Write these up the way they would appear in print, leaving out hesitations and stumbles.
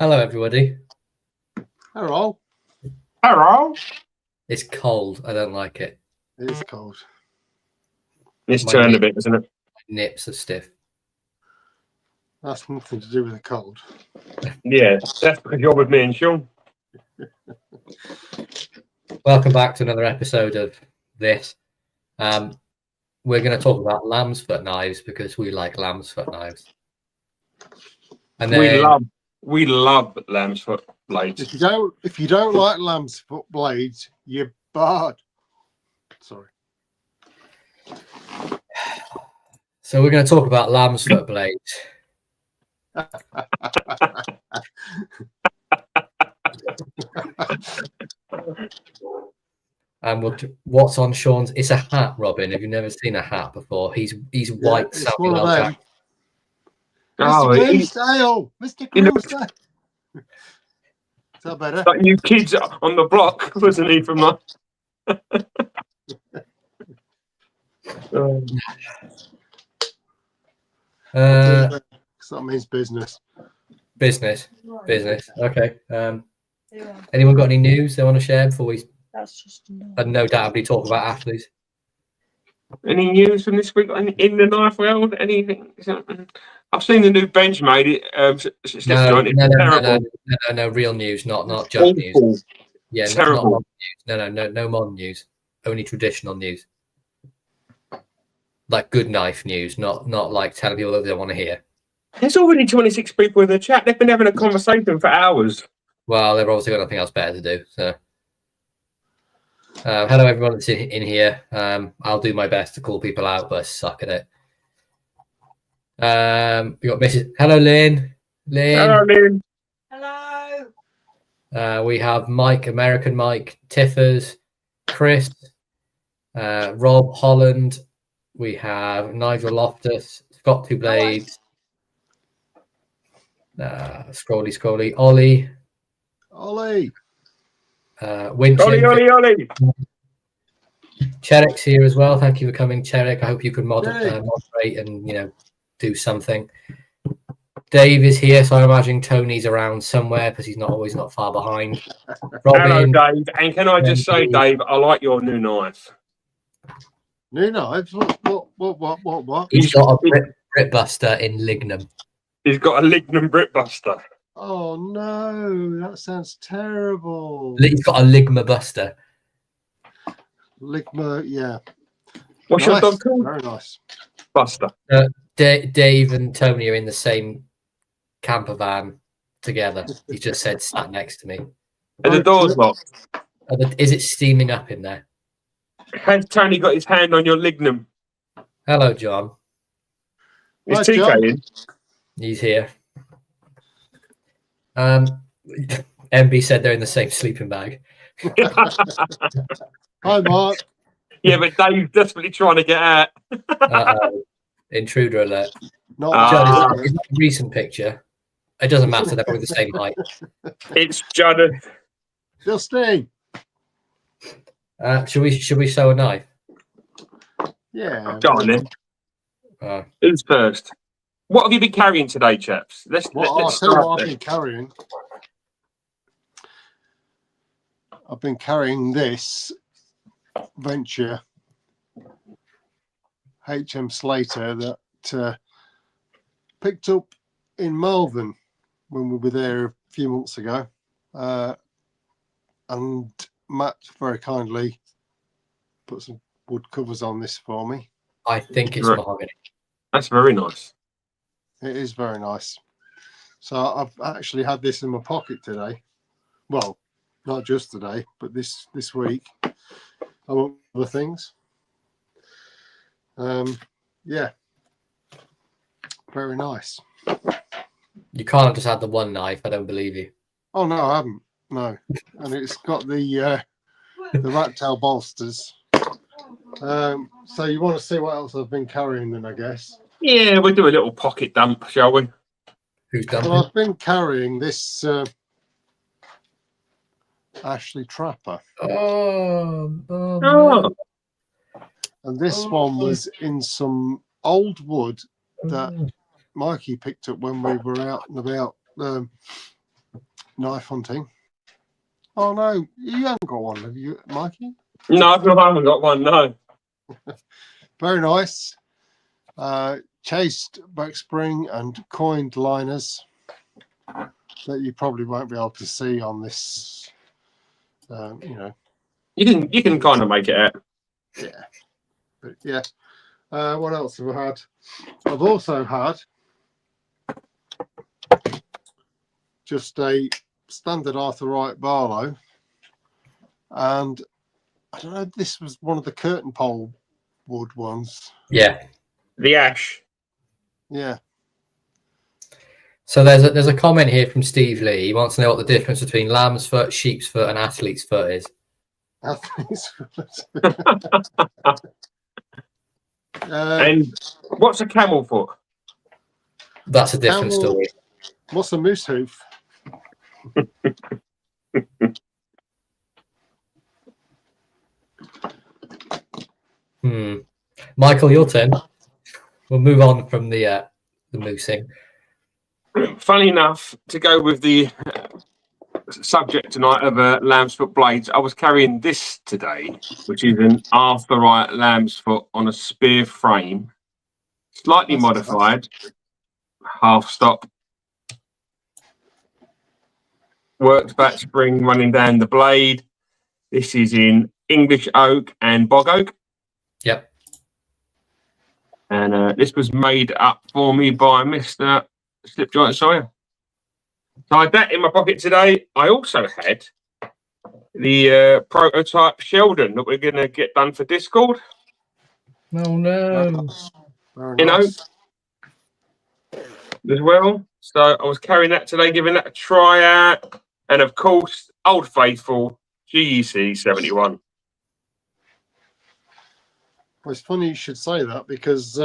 Hello, everybody. Hello. Hello. It's cold. I don't like it. It is cold. It's turned a bit, isn't it? My nips are stiff. That's nothing to do with the cold. Yeah, that's because you're with me and Sean. Welcome back to another episode of this. We're going to talk about Lambsfoot knives because we like Lambsfoot knives. And then, we love Lambsfoot blades. If you don't like Lambsfoot blades, you're barred. Sorry. So we're going to talk about Lambsfoot blades. And what's on Sean's? It's a hat, Robin. Have you never seen a hat before? He's white. It's one of them. Oh, Mr. Cruisedale! Mr. Cruisedale! Is that better? Like New Kids on the Block, wasn't he, from that? That means business. Business. Okay. Anyone got any news they want to share before we no doubtably talk about athletes? Any news from this week in the knife world? Anything? I've seen the new bench made. No, real news, not just news. Yeah, terrible. No modern news. Only traditional news. Like good knife news, not like telling people that they want to hear. There's already 26 people in the chat. They've been having a conversation for hours. Well, they've obviously got nothing else better to do. So, hello everyone that's in here. I'll do my best to call people out, but I suck at it. We got Mrs. Hello, Lynn. Hello, Lynn. Hello. We have Mike, American Mike, Tiffers, Chris, Rob Holland. We have Nigel Loftus, Scott Two Blades, Scrolly, Ollie. Winchin. Ollie. Cherek's here as well. Thank you for coming, Cherek. I hope you can moderate and do something. Dave is here, so I imagine Tony's around somewhere because he's not always not far behind. Hello, Robin, Dave. And can I just say, Dave, I like your new knife. New knives? What? He's got a Brit Buster in lignum. He's got a lignum Brit Buster. Oh no, that sounds terrible. He's got a Ligma Buster. Ligma, yeah. What's your dog called? Very nice. Buster. Dave and Tony are in the same camper van together. He just said sat next to me. And the door's locked. Is it steaming up in there? Has Tony got his hand on your lignum? Hello, John. Is TK in? He's here. MB said they're in the same sleeping bag. Hi, Mark. Yeah, but Dave's desperately trying to get out. Intruder alert. Not is that a recent picture? It doesn't matter. They're probably the same height. It's Judd. Justine. Should we show a knife? Yeah. Go on then. Who's first? What have you been carrying today, chaps? Let's tell you what start I've been carrying. I've been carrying this Venture HM Slater that picked up in Malvern when we were there a few months ago, and Matt very kindly put some wood covers on this for me. I think it's mahogany. That's very nice. It is very nice. So I've actually had this in my pocket today. Well, not just today, but this week, among other things. Yeah, very nice. You can't have just had the one knife. I don't believe you. Oh no, I haven't. No, and it's got the rat tail bolsters. So you want to see what else I've been carrying then, I guess. Yeah, we'll do a little pocket dump, shall we? Who's dumping? Well, I've been carrying this Ashley Trapper. Oh. And this one was in some old wood that Mikey picked up when we were out and about knife hunting. Oh no, you haven't got one, have you, Mikey? No, I haven't got one. No. Very nice. Chased back spring and coined liners that you probably won't be able to see on this. You can kind of make it out. Yeah, but yeah. What else have I had? I've also had just a standard Arthur Wright Barlow, and I don't know. This was one of the curtain pole wood ones. Yeah. The ash. Yeah. So there's a comment here from Steve Lee. He wants to know what the difference between lamb's foot, sheep's foot, and athlete's foot is. And what's a camel foot? That's a different story. What's a moose hoof? Michael, your turn. We'll move on from the moosing. Funny enough, to go with the subject tonight of Lambsfoot blades, I was carrying this today, which is an Arthur Wright Lambsfoot on a spear frame, slightly modified, half stop, worked back spring running down the blade. This is in English oak and bog oak. Yep. And this was made up for me by Mr. Slipjoint Sawyer. So I had that in my pocket today. I also had the prototype Sheldon that we're going to get done for Discord. Oh no. You know, as well. So I was carrying that today, giving that a try out. And of course, Old Faithful GEC 71. Well, it's funny you should say that because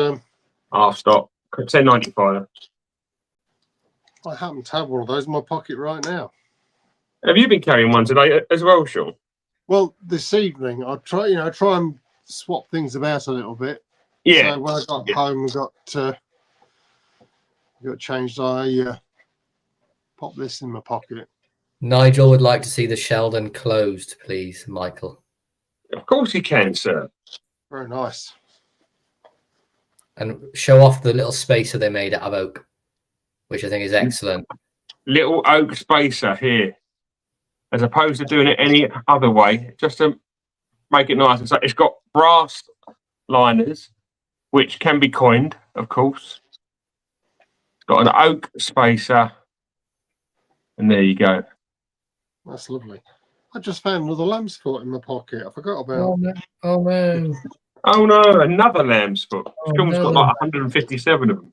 Half stop. 1095. I happen to have one of those in my pocket right now. Have you been carrying one today as well, Sean? Well, this evening I try and swap things about a little bit. Yeah. So when I got home and got changed, I popped this in my pocket. Nigel would like to see the Sheldon closed, please, Michael. Of course you can, sir. Very nice. And show off the little spacer they made out of oak, which I think is excellent. Little oak spacer here, as opposed to doing it any other way, just to make it nice. So it's got brass liners, which can be coined, of course. It's got an oak spacer, and there you go. That's lovely. I just found another lamb's foot in my pocket. I forgot about. Oh no! Oh no! Oh no! Another lamb's foot. Sean's got like 157 of them.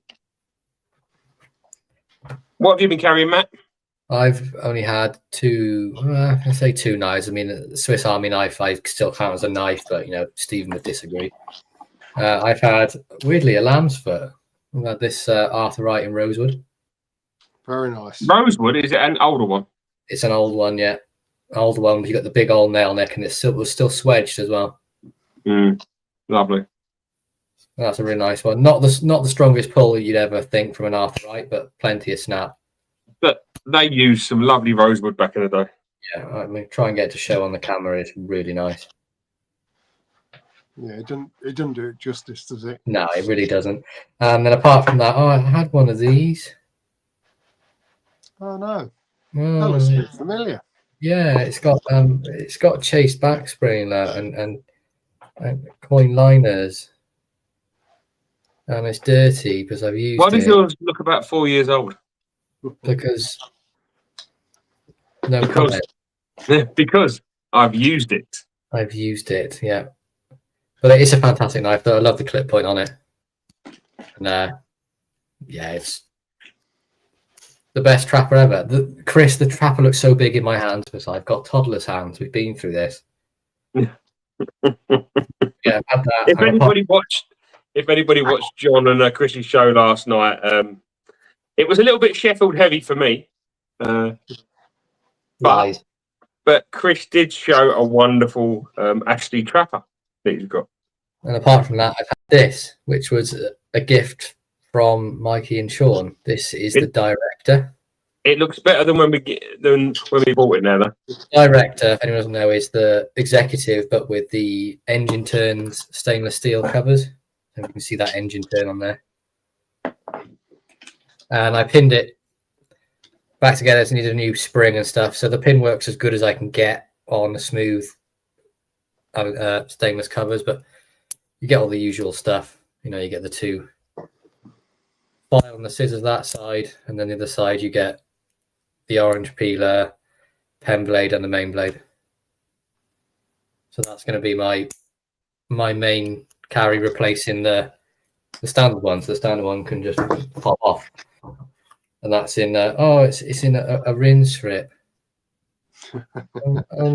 What have you been carrying, Matt? I've only had two. I say two knives. I mean, the Swiss Army knife I still count as a knife, but Stephen would disagree. I've had weirdly a lamb's foot. I've had this Arthur Wright in rosewood. Very nice. Rosewood, is it an older one? It's an old one, yeah. Older one. You got the big old nail neck, and it was still swedged as well. Lovely. That's a really nice one. Not the strongest pull you'd ever think from an Arthur Wright, but plenty of snap. But they used some lovely rosewood back in the day. Yeah, I mean, try and get to show on the camera. It's really nice. Yeah, it doesn't do it justice, does it? No, it really doesn't. And then apart from that, I had one of these. Oh no, Oh, that looks a bit familiar. Yeah, it's got chased back spring and coin liners, and it's dirty because I've used it. Why does yours look about 4 years old? Because because I've used it. I've used it, yeah. But it's a fantastic knife, though. I love the clip point on it. And yeah, it's the best trapper ever. Chris, the trapper looks so big in my hands because I've got toddler's hands. We've been through this. Yeah, I've had that. If anybody watched John and Chris's show last night, it was a little bit Sheffield heavy for me. But Chris did show a wonderful Ashley trapper that he's got. And apart from that, I've had this, which was a gift from Mikey and Sean. This is the Director. It looks better than when we bought it now, though. Director, if anyone doesn't know, is the executive, but with the engine turns stainless steel covers. And you can see that engine turn on there. And I pinned it back together. It needed a new spring and stuff. So the pin works as good as I can get on the smooth stainless covers, but you get all the usual stuff. You know, you get the two file on the scissors that side, and then the other side you get the orange peeler, pen blade, and the main blade. So that's going to be my main carry, replacing the standard one. So the standard one can just pop off, and that's in it's in a rinse strip. oh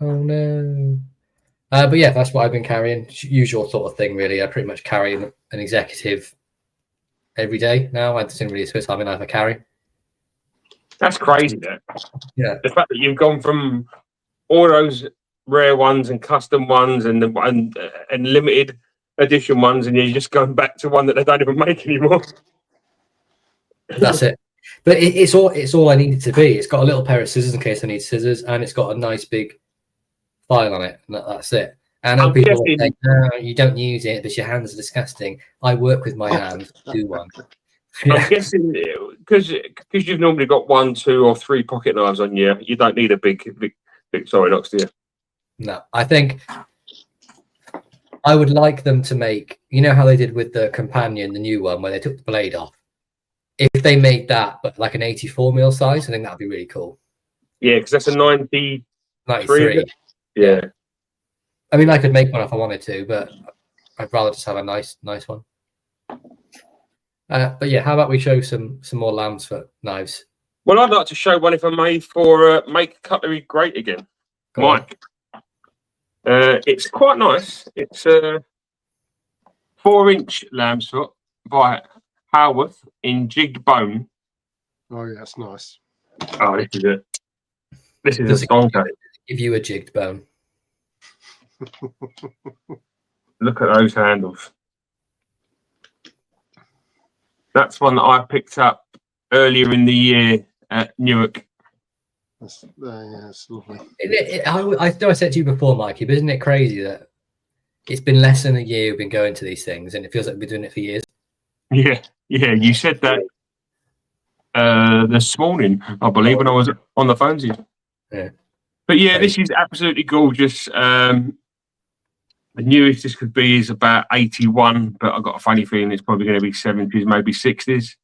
no. But yeah, that's what I've been carrying. Usual sort of thing, really. I pretty much carry an executive every day now. I didn't really Swiss Army knife I carry. That's crazy, that. Yeah. The fact that you've gone from all those rare ones and custom ones and limited edition ones, and you're just going back to one that they don't even make anymore. That's it. But it's all I need it to be. It's got a little pair of scissors in case I need scissors, and it's got a nice big file on it. And that's it. And I'm people guessing... say, no, you don't use it because your hands are disgusting. I work with my hands to do one. I'm guessing because you've normally got 1, 2, or 3 pocket knives on you, you don't need a big Victorinox, do you? No, I think I would like them to make, you know how they did with the Companion, the new one, where they took the blade off. If they made that, but like an 84mm size, I think that'd be really cool. Yeah, because that's a 93. Yeah. I mean, I could make one if I wanted to, but I'd rather just have a nice one. But yeah, how about we show some more Lambsfoot knives? Well, I'd like to show one if I may for Make Cutlery Great Again. Mike. It's quite nice. It's a 4-inch Lambsfoot by Haworth in jigged bone. Oh yeah, that's nice. Oh, this is it. This is a stonker. Give you a jigged bone. Look at those handles. That's one that I picked up earlier in the year at Newark. That's lovely. I know I said to you before, Mikey, but isn't it crazy that it's been less than a year we've been going to these things, and it feels like we've been doing it for years? Yeah, you said that this morning, I believe, when I was on the phone to you. Yeah. But yeah, this is absolutely gorgeous. The newest this could be is about 81, but I've got a funny feeling it's probably going to be 70s, maybe 60s.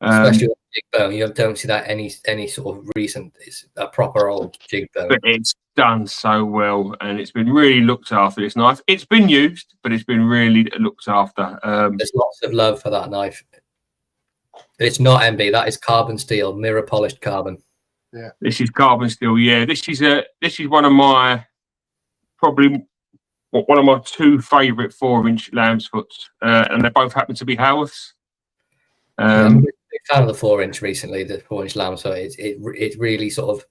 Especially with jig bone, you don't see that any sort of recent. It's a proper old jig bone. But it's done so well, and it's been really looked after. This knife, it's been used, but it's been really looked after. There's lots of love for that knife. It's not MB. That is carbon steel, mirror polished carbon. Yeah, this is carbon steel. Yeah, this is one of my probably one of my 2 favourite 4-inch Lambsfoots, and they both happen to be Haworths. I'm a big fan of the 4-inch recently, the 4-inch Lambsfoot. It really sort of,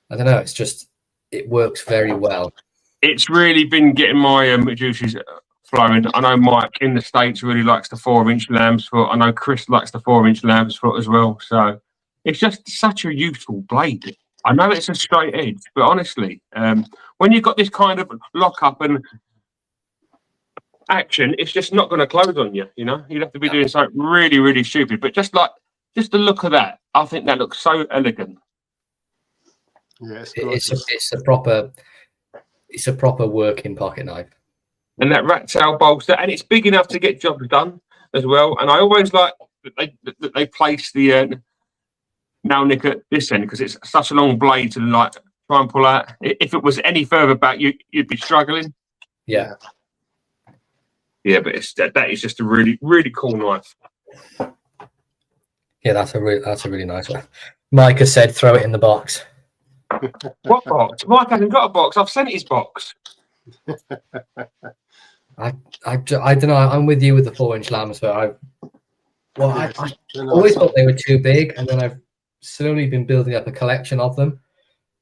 I don't know, it's just, it works very well. It's really been getting my juices flowing. I know Mike in the States really likes the 4-inch Lambsfoot. I know Chris likes the 4-inch Lambsfoot as well. So it's just such a useful blade. I know it's a straight edge, but honestly, when you've got this kind of lock up and action, it's just not going to close on you. You know, you'd have to be doing something really, really stupid. But just the look of that, I think that looks so elegant. Yeah, it's a proper working pocket knife. And that rat tail bolster, and it's big enough to get jobs done as well. And I always like that they place the nail nick at this end because it's such a long blade to like try and pull out. If it was any further back, you'd be struggling. Yeah. Yeah, but that is just a really, really cool knife. Yeah, that's a really nice one. Mike has said throw it in the box. What box? Mike hasn't got a box. I've sent his box. I don't know. I'm with you with the 4-inch Lambsfoot. I always thought they were too big, and then I've slowly been building up a collection of them.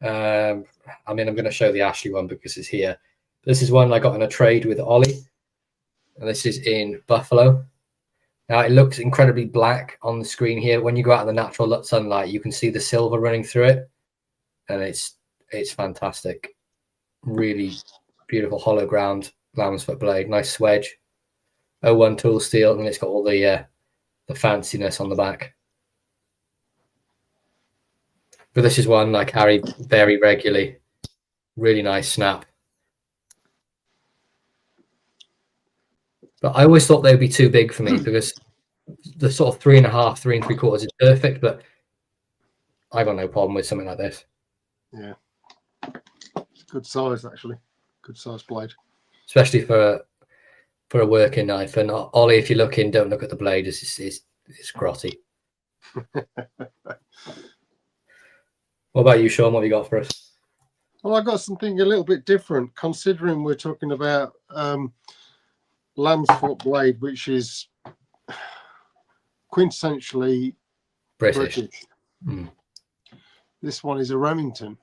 I mean, I'm going to show the Ashley one because it's here. This is one I got in a trade with Ollie, and this is in Buffalo. Now it looks incredibly black on the screen here. When you go out in the natural sunlight, you can see the silver running through it, and it's fantastic. Really beautiful hollow ground Lambsfoot blade, nice swedge, 01 tool steel, and it's got all the fanciness on the back. But this is one I carry very regularly. Really nice snap. But I always thought they'd be too big for me because the sort of 3.5, 3 3/4 is perfect, but I got no problem with something like this. Yeah. It's good size, actually. Good size blade. Especially for a working knife. And Ollie, if you're looking, don't look at the blade. It's grotty. What about you, Sean? What have you got for us? Well, I got something a little bit different, considering we're talking about Lambsfoot blade, which is quintessentially British. Mm. This one is a Remington.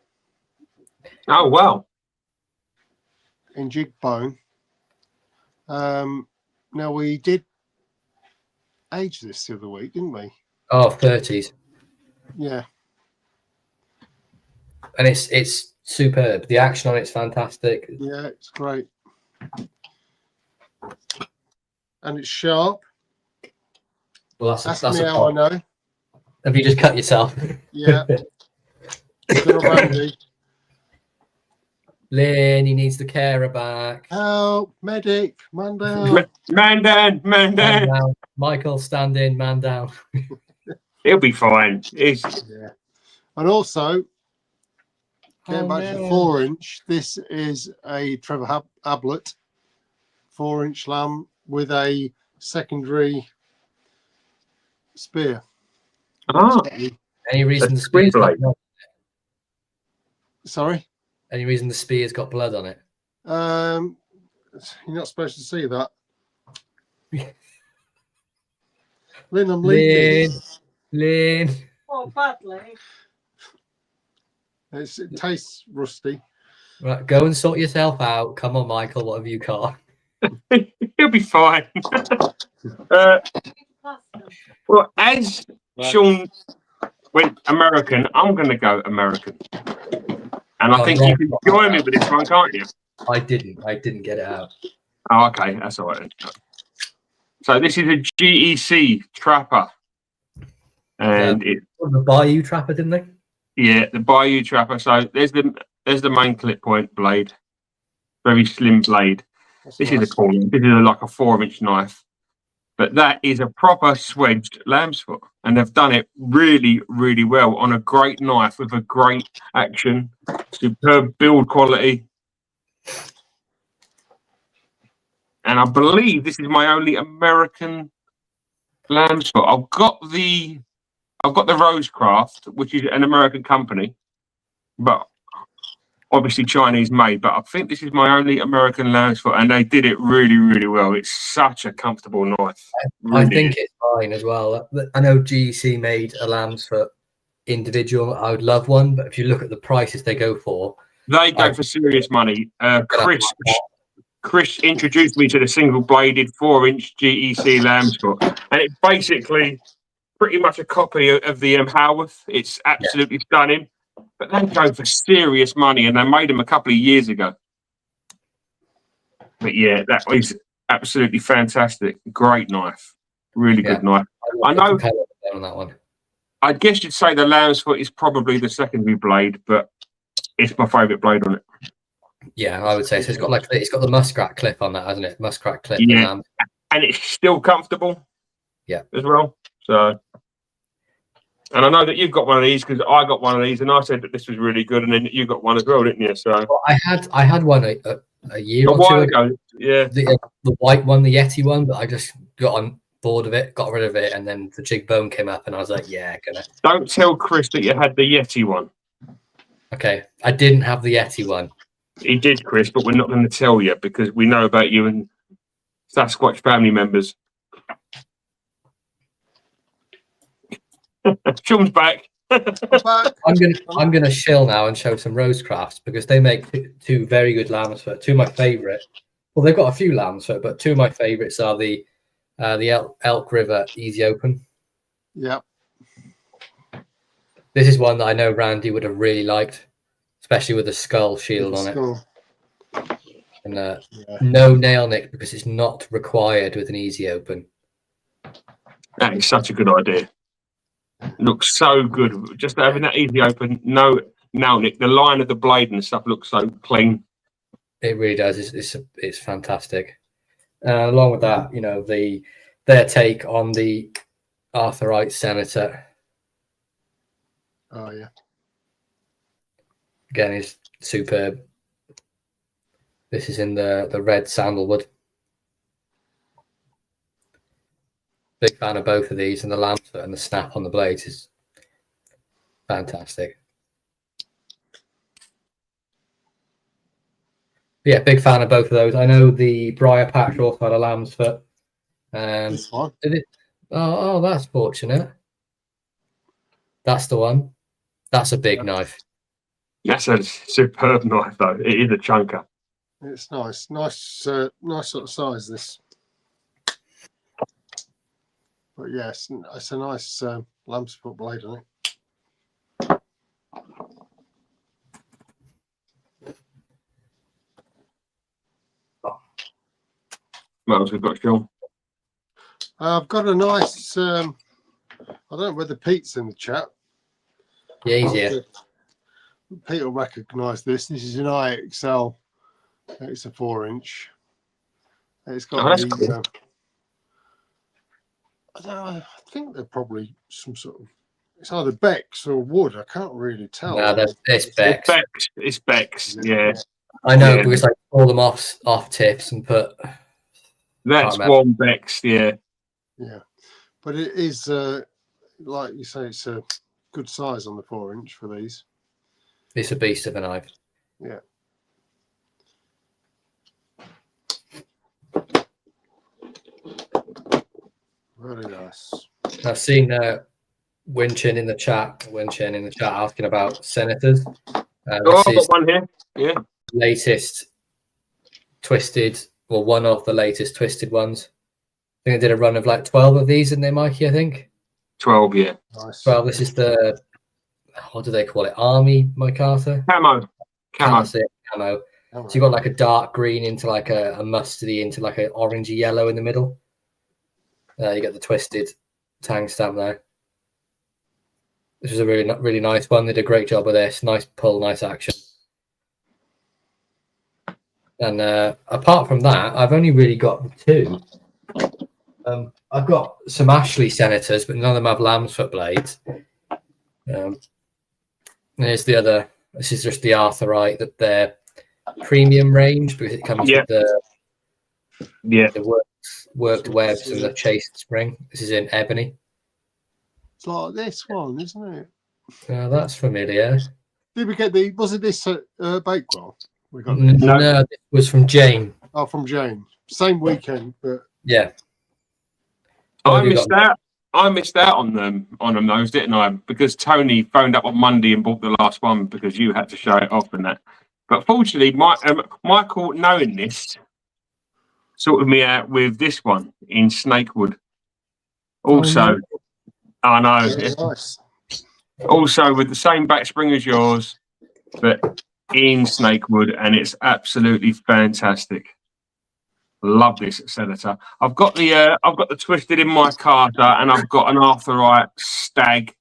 Oh, wow. In jig bone. Now, we did age this the other week, didn't we? Oh, 30s. Yeah. And it's superb. The action on it's fantastic. Yeah, it's great. And it's sharp. Well, Ask that's me how I know. Have you just cut yourself? Yeah. Little Randy. Lynn, he needs the carer back. Help, medic, man down. Man down, man Man down. down. Michael, stand in, man down. He'll be fine. He's... Yeah. And also, getting back to the no. 4-inch, this is a Trevor Ablett 4-inch lamb with a secondary spear. Ah, Any reason a the spear's got blade. blood? Sorry? Any reason the spear's got blood on it? You're not supposed to see that. Lynn, I'm leaving. Lynn. Oh, badly. It tastes rusty. Right, go and sort yourself out. Come on, Michael. What have you got? he'll be fine. Well, as Sean went American, I'm going to go American. And I think you can join me with this one, can't you? I didn't get it out. Oh, okay. That's all right. So this is a GEC Trapper. And it, The Bayou Trapper, didn't they? yeah, the Bayou Trapper. So there's the main clip point blade. Very slim blade. This is a cool one. This is like a 4-inch knife. But that is a proper swedged lamb's foot. And they've done it really, really well on a great knife with a great action, superb build quality. And I believe this is my only American lamb's foot. I've got the Rosecraft, which is an American company, but obviously Chinese made. But I think this is my only American lamb's foot, and they did it really, really well. It's such a comfortable knife. I think it's fine as well. I know GEC made a lamb's foot individual. I would love one, but if you look at the prices they go for, they go for serious money. Chris introduced me to the single-bladed 4-inch GEC lamb's foot, and it's basically pretty much a copy of the Howarth. It's absolutely stunning. But they go for serious money, and they made them a couple of years ago. But yeah, that was absolutely fantastic. Great knife. Really good knife. I know. On that one. I guess you'd say the lamb's foot is probably the secondary blade, but it's my favourite blade on it. Yeah, I would say so. It's got the muskrat clip on that, hasn't it? Muskrat clip. Yeah, and it's still comfortable. Yeah, as well. So. And I know that you've got one of these because I got one of these, and I said that this was really good, and then you got one as well, didn't you? So well, I had one a year a or while two ago. Yeah, the white one, the Yeti one, but I just got on board of it, got rid of it, and then the jig bone came up, and I was like, yeah, gonna. Don't tell Chris that you had the Yeti one. Okay, I didn't have the Yeti one. He did, Chris, but we're not going to tell you because we know about you and Sasquatch family members. Sean's back. I'm gonna chill now and show some Rosecrafts because they make two very good lambs foot. Two of my favourite. Well, they've got a few lambs foot, but two of my favourites are the the Elk River Easy Open. Yeah. This is one that I know Randy would have really liked, especially with the skull shield on Skull. it. And Yeah. no nail nick because it's not required with an Easy Open. That is such a good idea. Looks so good. Just having that Easy Open, no nail nick. The line of the blade and stuff looks so clean. It really does. It's fantastic. Along with that, you know, their take on the Arthurite Senator. Oh yeah. Again, is superb. This is in the red sandalwood. Big fan of both of these, and the Lambsfoot and the snap on the blades is fantastic. Yeah, big fan of both of those. I know the Briar Patch also had a Lambsfoot. This one. Oh, that's fortunate. That's the one. That's a big knife. That's a superb knife, though. It is a chunker. It's nice. Nice sort of size, this. But yes, it's a nice Lambsfoot blade, I think. What else we've got, Sean? I've got a nice. I don't know whether Pete's in the chat. Yeah, he's here. Pete will recognise this. This is an IXL. It's a 4-inch. It's got these. Cool. I don't know. I think they're probably some sort of. It's either Becks or wood. I can't really tell. No, it's Becks. It's Becks. Yeah. I know because I pull them off tips and put. That's one Becks. Yeah. Yeah, but it is like you say, it's a good size on the 4-inch for these. It's a beast of a knife. Yeah. Very nice. I've seen Winchin in the chat asking about Senators. I've got one here. Yeah. Latest twisted, well, one of the latest twisted ones. I think they did a run of like 12 of these, didn't they, Mikey? I think 12. Yeah. Nice. 12. This is the, what do they call it? Army, Mike Arthur? Camo. Camo. So you got like a dark green into like a mustardy into like an orangey yellow in the middle. You get the twisted tang stamp there. This was a really nice one. They did a great job with this. Nice pull, nice action. And apart from that, I've only really got the two. I've got some Ashley Senators, but none of them have Lambsfoot blades. Here's the other. This is just the Arthurite, that they're premium range because it comes with the worked webs and the chased spring. This is in ebony. It's like this one, isn't it? That's familiar. Did we get the? Was it this Bakewell? We got this? No, this was from Jane. Oh, from Jane. Same weekend, but yeah. I missed out on them those, didn't I? Because Tony phoned up on Monday and bought the last one because you had to show it off and that. But fortunately, Michael, knowing this, sorted me out with this one in Snakewood. Also, I know. Yeah, nice. Also with the same back spring as yours, but in Snakewood, and it's absolutely fantastic. Love this Senator. I've got the twisted in my Carter, and I've got an Arthurite Stag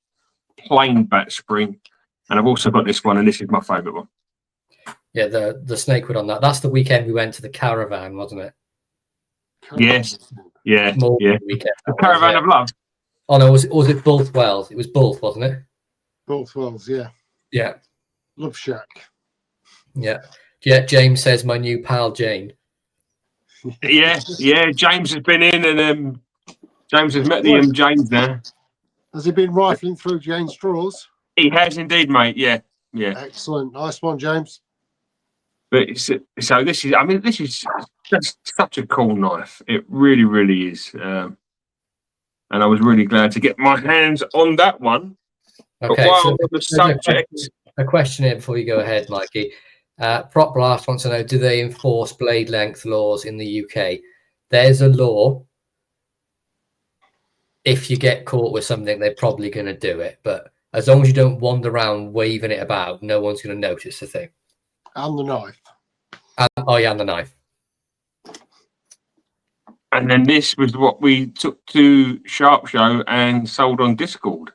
plain back spring, and I've also got this one, and this is my favourite one. Yeah, the Snakewood on that. That's the weekend we went to the caravan, wasn't it? Yes. Yeah. Weekend, the Caravan of Love. Oh no, was it Bulthwells? It was Bulth, wasn't it? Bulthwells, yeah. Yeah. Love Shack. Yeah. James says my new pal Jane. Yeah. James has been in, and James has met the James now. Has he been rifling through Jane's drawers? He has indeed, mate. Yeah. Excellent, nice one, James. But this is just such a cool knife. It really, really is. And I was really glad to get my hands on that one. Okay, but while so on the subject, a question here before you go ahead, Mikey. Prop Blast wants to know: do they enforce blade length laws in the UK? There's a law if you get caught with something, they're probably going to do it. But as long as you don't wander around waving it about, no one's going to notice the thing. And the knife. Oh yeah, and the knife. And then this was what we took to Sharp Show and sold on Discord.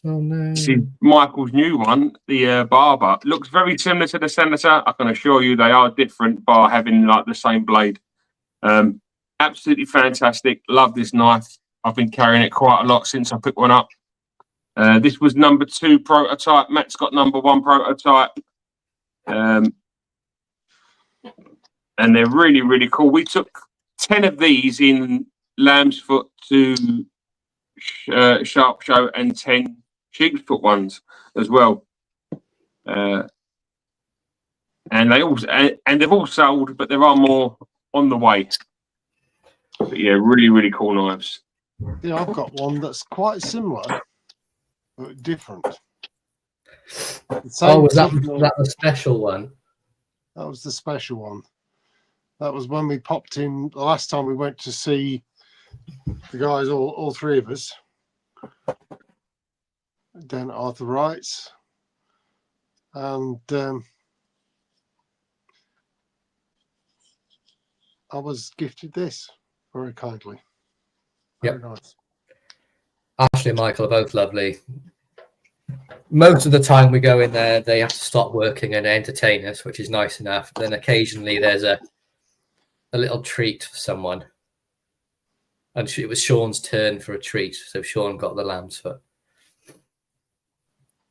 Oh no! This is Michael's new one, the Barber. Looks very similar to the Senator. I can assure you they are different, bar having like the same blade. Absolutely fantastic. Love this knife. I've been carrying it quite a lot since I picked one up. This was number 2 prototype. Matt's got number 1 prototype. And they're really, really cool. We took 10 of these in Lambsfoot to Sharp Show and 10 Sheepsfoot ones as well. And they've all sold, but there are more on the way. But yeah, really, really cool knives. Yeah, I've got one that's quite similar, but different. Oh, was that the special one? That was the special one. That was when we popped in the last time we went to see the guys, all 3 of us, down at Arthur Wright's. And I was gifted this very kindly. Very nice. Ashley and Michael are both lovely. Most of the time we go in there, they have to stop working and entertain us, which is nice enough. Then occasionally there's a little treat for someone. And it was Sean's turn for a treat, so Sean got the Lambsfoot.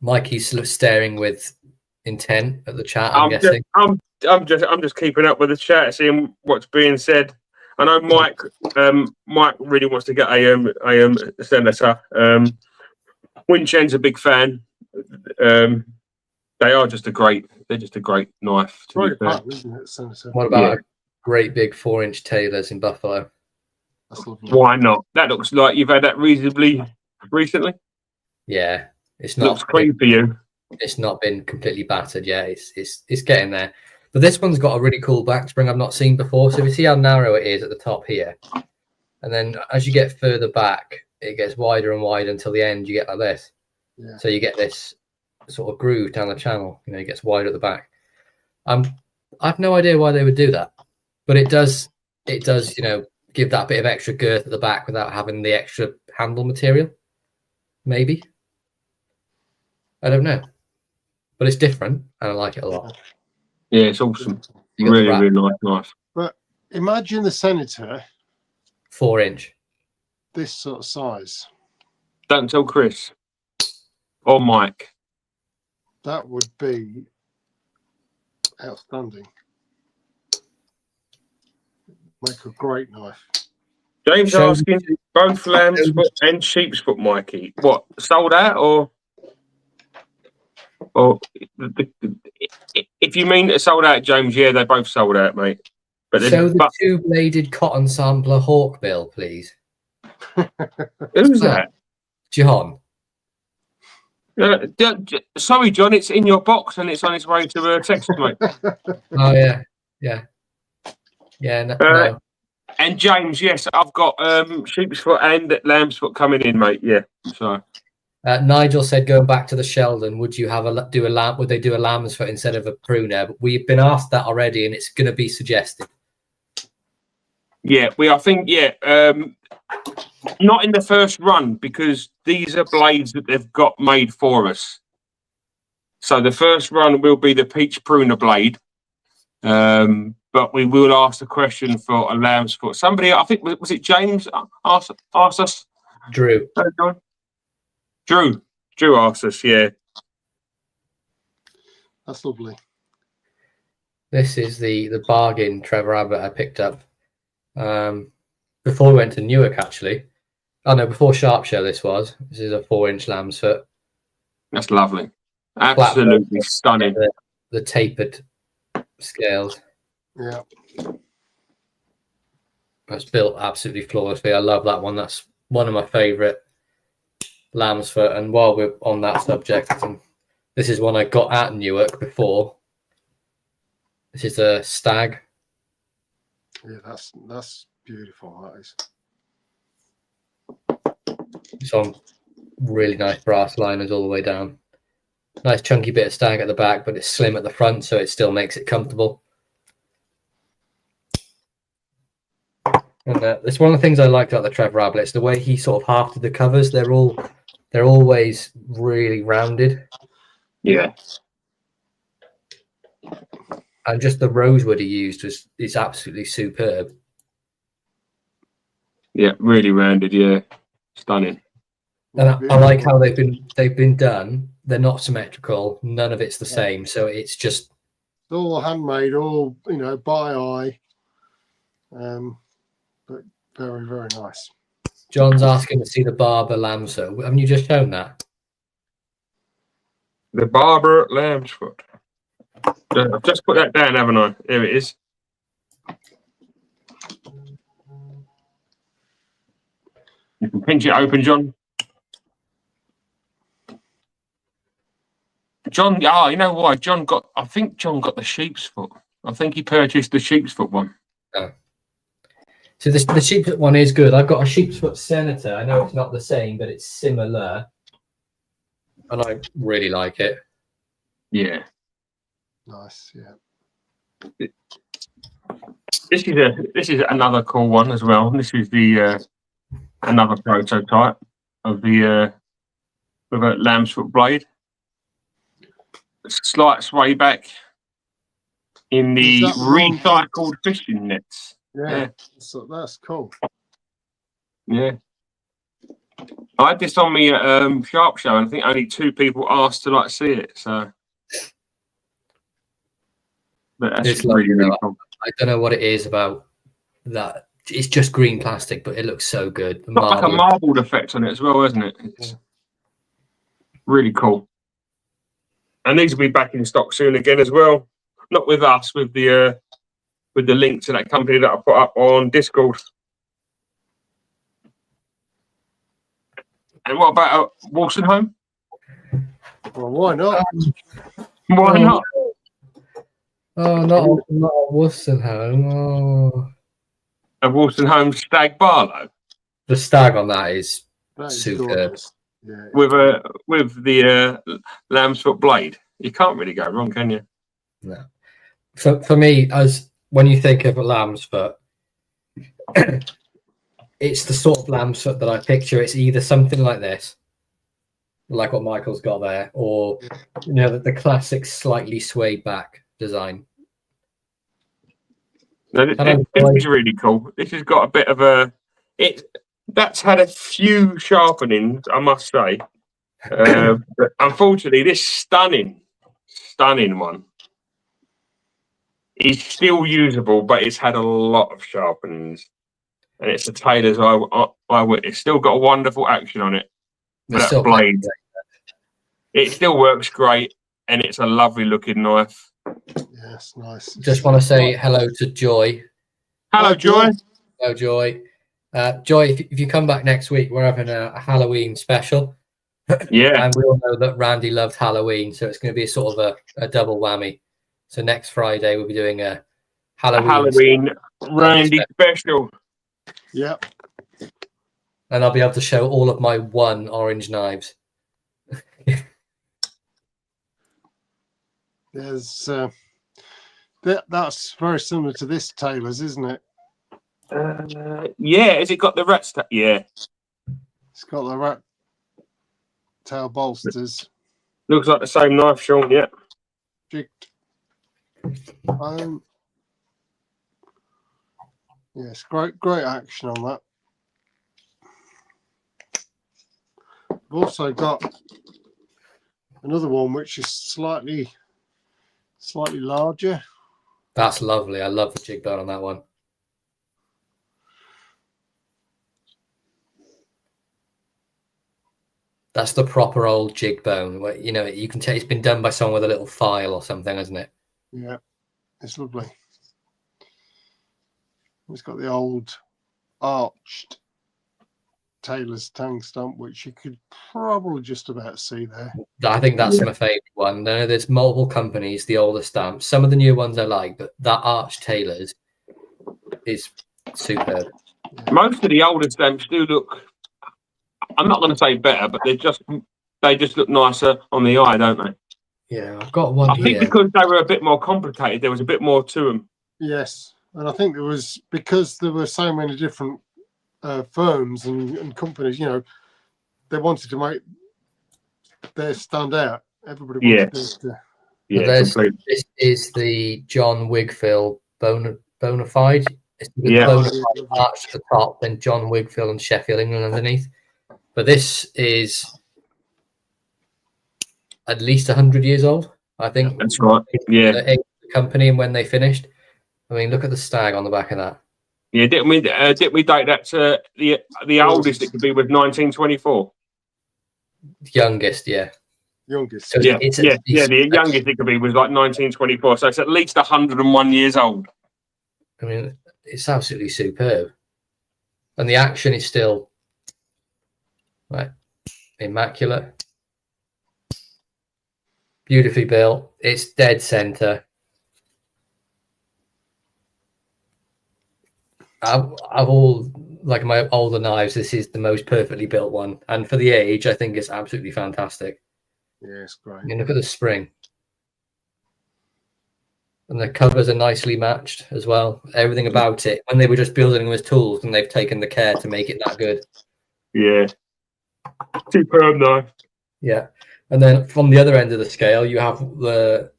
Mikey's staring with intent at the chat. I'm guessing. I'm just keeping up with the chat, seeing what's being said. I know Mike really wants to get a Senator. Winchen's a big fan. They're just a great knife. What about a great big 4-inch Taylors in Buffalo? Why not? That looks like you've had that reasonably recently. Yeah, it's not. Looks clean for you. It's not been completely battered yet. It's getting there. But this one's got a really cool back spring I've not seen before. So if you see how narrow it is at the top here, and then as you get further back, it gets wider and wider until the end. You get like this. Yeah. So you get this sort of groove down the channel. You know, it gets wider at the back. I've no idea why they would do that, but it does. You know, give that bit of extra girth at the back without having the extra handle material. Maybe. I don't know, but it's different and I like it a lot. Yeah, it's awesome. Really, really nice. But imagine the Senator 4-inch. This sort of size. Don't tell Chris or Mike. That would be outstanding. Make a great knife. James asking both Lambsfoot and Sheepsfoot, Mikey. What, sold out or if you mean it sold out, James, yeah, they both sold out, mate. But show the 2-bladed cotton sampler Hawkbill, please. Who's that? John. Sorry, John, it's in your box and it's on its way to a text, mate. Oh yeah. No. And James, yes, I've got Sheepsfoot and Lambsfoot coming in, mate. Yeah, so. Nigel said, going back to the Sheldon, would they do a Lambsfoot instead of a pruner? But we've been asked that already, and it's going to be suggested. Yeah, not in the first run because these are blades that they've got made for us. So the first run will be the peach pruner blade, but we will ask the question for a Lambsfoot. Somebody, I think, was it James asked us? Drew. Drew asked us, yeah. That's lovely. This is the bargain Trevor Abbott I picked up before we went to Newark, actually. Oh, no, before Sharp Show this is a 4-inch Lambsfoot. That's lovely. Absolutely stunning. The tapered scales. Yeah. That's built absolutely flawlessly. I love that one. That's one of my favourite Lambsfoot. And while we're on that subject, this is one I got at Newark before. This is a stag. Yeah, that's beautiful. That is. Some really nice brass liners all the way down. Nice chunky bit of stag at the back, but it's slim at the front, so it still makes it comfortable. And it's one of the things I liked about the Trevor Ablets, the way he sort of hafted the covers. They're always really rounded. Yeah. And just the rosewood he used is absolutely superb. Yeah, really rounded. Yeah, stunning. And I like how they've been done. They're not symmetrical. None of it's the same. So it's just all handmade, all by eye. But very, very nice. John's asking to see the Barber Lambsfoot. Haven't you just shown that? The Barber Lambsfoot. I've just put that down, haven't I? There it is. You can pinch it open, John. John, you know why? I think John got the sheep's foot. I think he purchased the sheep's foot one. Oh. So the sheep's foot one is good. I've got a sheep's foot Senator. I know it's not the same, but it's similar. And I really like it. Yeah. Nice, yeah. This is another cool one as well. This is the another prototype of the with a Lambsfoot blade. Slight sway back in the recycled fishing nets. Yeah. So that's cool. Yeah. I had this on me at Sharp Show, and I think only 2 people asked to see it. So, but that's It's really, really cool. I don't know what it is about that. It's just green plastic, but it looks so good. Got like a marbled effect on it as well, isn't it? It's really cool. And these will be back in stock soon again as well. Not with us, with the link to that company that I put up on Discord. And what about Wolstenholme? Well, why not? Why not? Oh, not Wolstenholme. Oh. A Wolstenholme Stag Barlow. The stag on that is That superb. gorgeous. Yeah. With the Lambsfoot blade. You can't really go wrong, can you? No. For me, as when you think of a Lambsfoot, it's the sort of Lambsfoot that I picture. It's either something like this, like what Michael's got there, or the classic slightly swayed back design. No, this is really cool. This has got a bit of that's had a few sharpenings, I must say. But unfortunately, this stunning one is still usable, but it's had a lot of sharpenings. And it's a Taylor's It's still got a wonderful action on it. That blade. It still works great, and it's a lovely looking knife. Yes, nice. Just want to say hello to Joy. Hello, Joy. Hello, Joy. Joy, if you come back next week, we're having a Halloween special. Yeah. And we all know that Randy loved Halloween, so it's going to be sort of a double whammy. So next Friday, we'll be doing a Halloween Randy special. Yep. And I'll be able to show all of my orange knives. There's that's very similar to this Taylor's, isn't it? Yeah. Has it got the rat? Yeah. It's got the rat tail bolsters. Looks like the same knife, Sean. Yeah. Jigged. Yes, great action on that. We've also got another one which is slightly larger. That's lovely. I love the jig bone on that one. That's the proper old jig bone where you can tell it's been done by someone with a little file or something, hasn't it? Yeah, it's lovely. It's got the old arched Taylor's tang stump, which you could probably just about see there. I think that's my favourite one. I know there's multiple companies, the older stamps. Some of the new ones I like, but that arched Taylor's is superb. Most of the older stamps do look I'm not going to say better, but they just look nicer on the eye, don't they? Yeah, I've got one I here. think because they were a bit more complicated, there was a bit more to them. Yes, and I think there was, because there were so many different firms and companies. You know, they wanted to make theirs stand out. Everybody wanted theirs to. Yeah, completely. This is the John Wigfield bona fide. It's the Yeah. bona fide arch at the top, then John Wigfield and Sheffield, England underneath. But this is at least 100 years old, I think. That's right. Yeah. The company and when they finished. I mean, look at the stag on the back of that. Yeah, didn't we date that to the oldest it could be with 1924? Youngest. Youngest. So The youngest it could be was like 1924. So it's at least 101 years old. I mean, it's absolutely superb, and the action is still like immaculate, beautifully built. It's dead center. Of all like my older knives, this is the most perfectly built one, and for the age, I think it's absolutely fantastic. Yeah, it's great. And look at the spring, and the covers are nicely matched as well. Everything about it, when they were just building them as tools, and they've taken the care to make it that good. Yeah, superb knife. Yeah, and then from the other end of the scale, you have the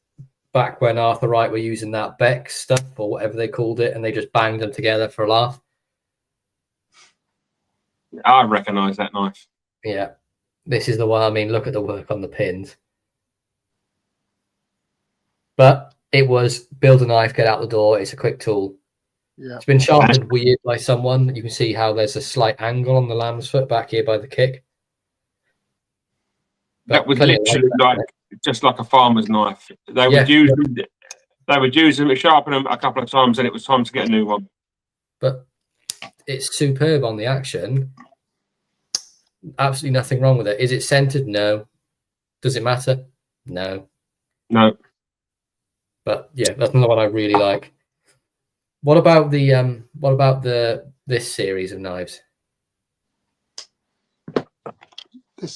back when Arthur Wright were using that Beck stuff or whatever they called it, and they just banged them together for a laugh. I recognise that knife. Yeah, this is the one. I mean, look at the work on the pins. But it was build a knife, get out the door. It's a quick tool. Yeah, it's been sharpened weird by someone. You can see how there's a slight angle on the Lambsfoot back here by the kick. But that was literally just like a farmer's knife. They would use them to sharpen them a couple of times, and it was time to get a new one. But it's superb on the action. Absolutely nothing wrong with it. Is it centered? No. Does it matter? No. But yeah, that's another one I really like. What about this series of knives?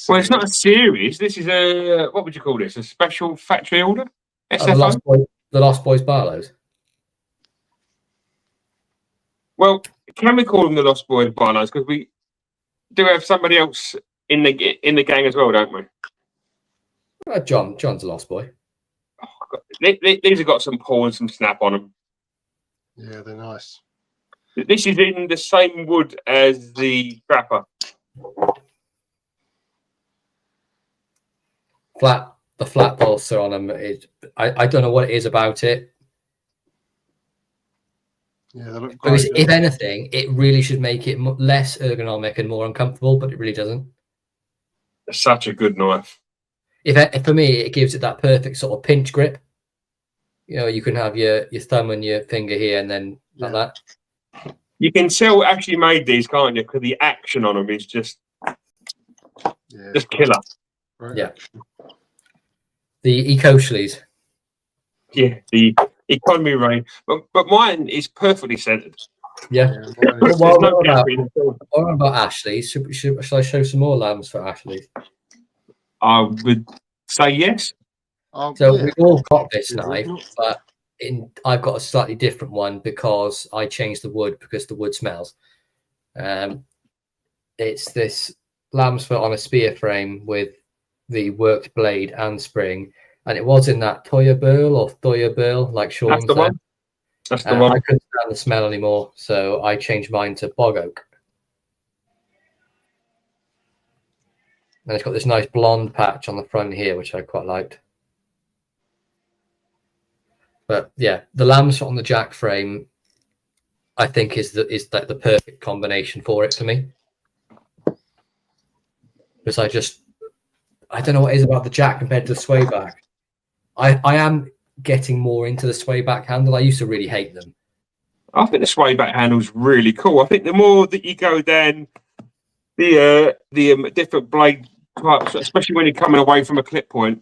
Well, it's not a series. This is a, what would you call this? A special factory order? SFO? The Lost Boys Barlows. Well, can we call them the Lost Boys Barlows? Because we do have somebody else in the gang as well, don't we? John's a Lost Boy. Oh, these have got some pull and some snap on them. Yeah, they're nice. This is in the same wood as the Trapper. The flat bolster on them. I don't know what it is about it. Yeah, they look great. If anything, it really should make it less ergonomic and more uncomfortable, but it really doesn't. It's such a good knife. If for me, it gives it that perfect sort of pinch grip. You know, you can have your thumb and your finger here, and then like that. You can tell actually made these, can't you? Because the action on them is just killer. Right. Yeah. The Eco-Schlees. Yeah, the economy range. But mine is perfectly centered. Yeah. What about Ashley's? Should I show some more lambs for Ashley's? I would say yes. We've all got this knife, but I've got a slightly different one because I changed the wood because the wood smells. It's this Lambsfoot on a spear frame with the worked blade and spring, and it was in that Toya Burl, like Sean That's the said. one. That's the one. I couldn't stand the smell anymore, so I changed mine to bog oak. And it's got this nice blonde patch on the front here, which I quite liked. But yeah, the Lambsfoot on the jack frame, I think is like the perfect combination for it for me. Because I don't know what it is about the jack compared to the sway back. I am getting more into the sway back handle. I used to really hate them. I think the sway back handle is really cool. I think the more that you go down the different blade types, especially when you're coming away from a clip point,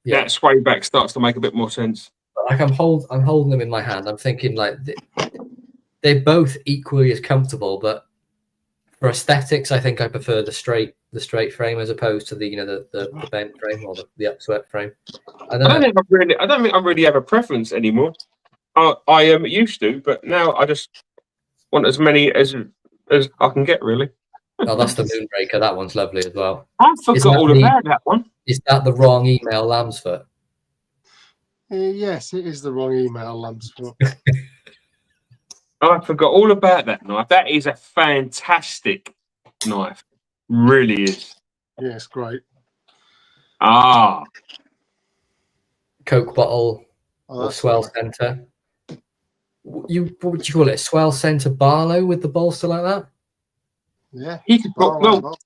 that sway back starts to make a bit more sense. Like I'm holding them in my hand. I'm thinking like they're both equally as comfortable, but for aesthetics, I think I prefer the straight frame as opposed to the the bent frame or the upswept frame. I don't think I really have a preference anymore. I am used to, but now I just want as many as I can get, really. Oh, that's the Moonbreaker. That one's lovely as well. I forgot all about that one. Is that the wrong email, Lambsfoot? Yes, it is the wrong email, Lambsfoot. I forgot all about that knife. That is a fantastic knife. Really is. Yeah, it's great. Ah. Coke bottle or swell Right. center. What would you call it? Swell center Barlow with the bolster like that? Yeah. He could put, well,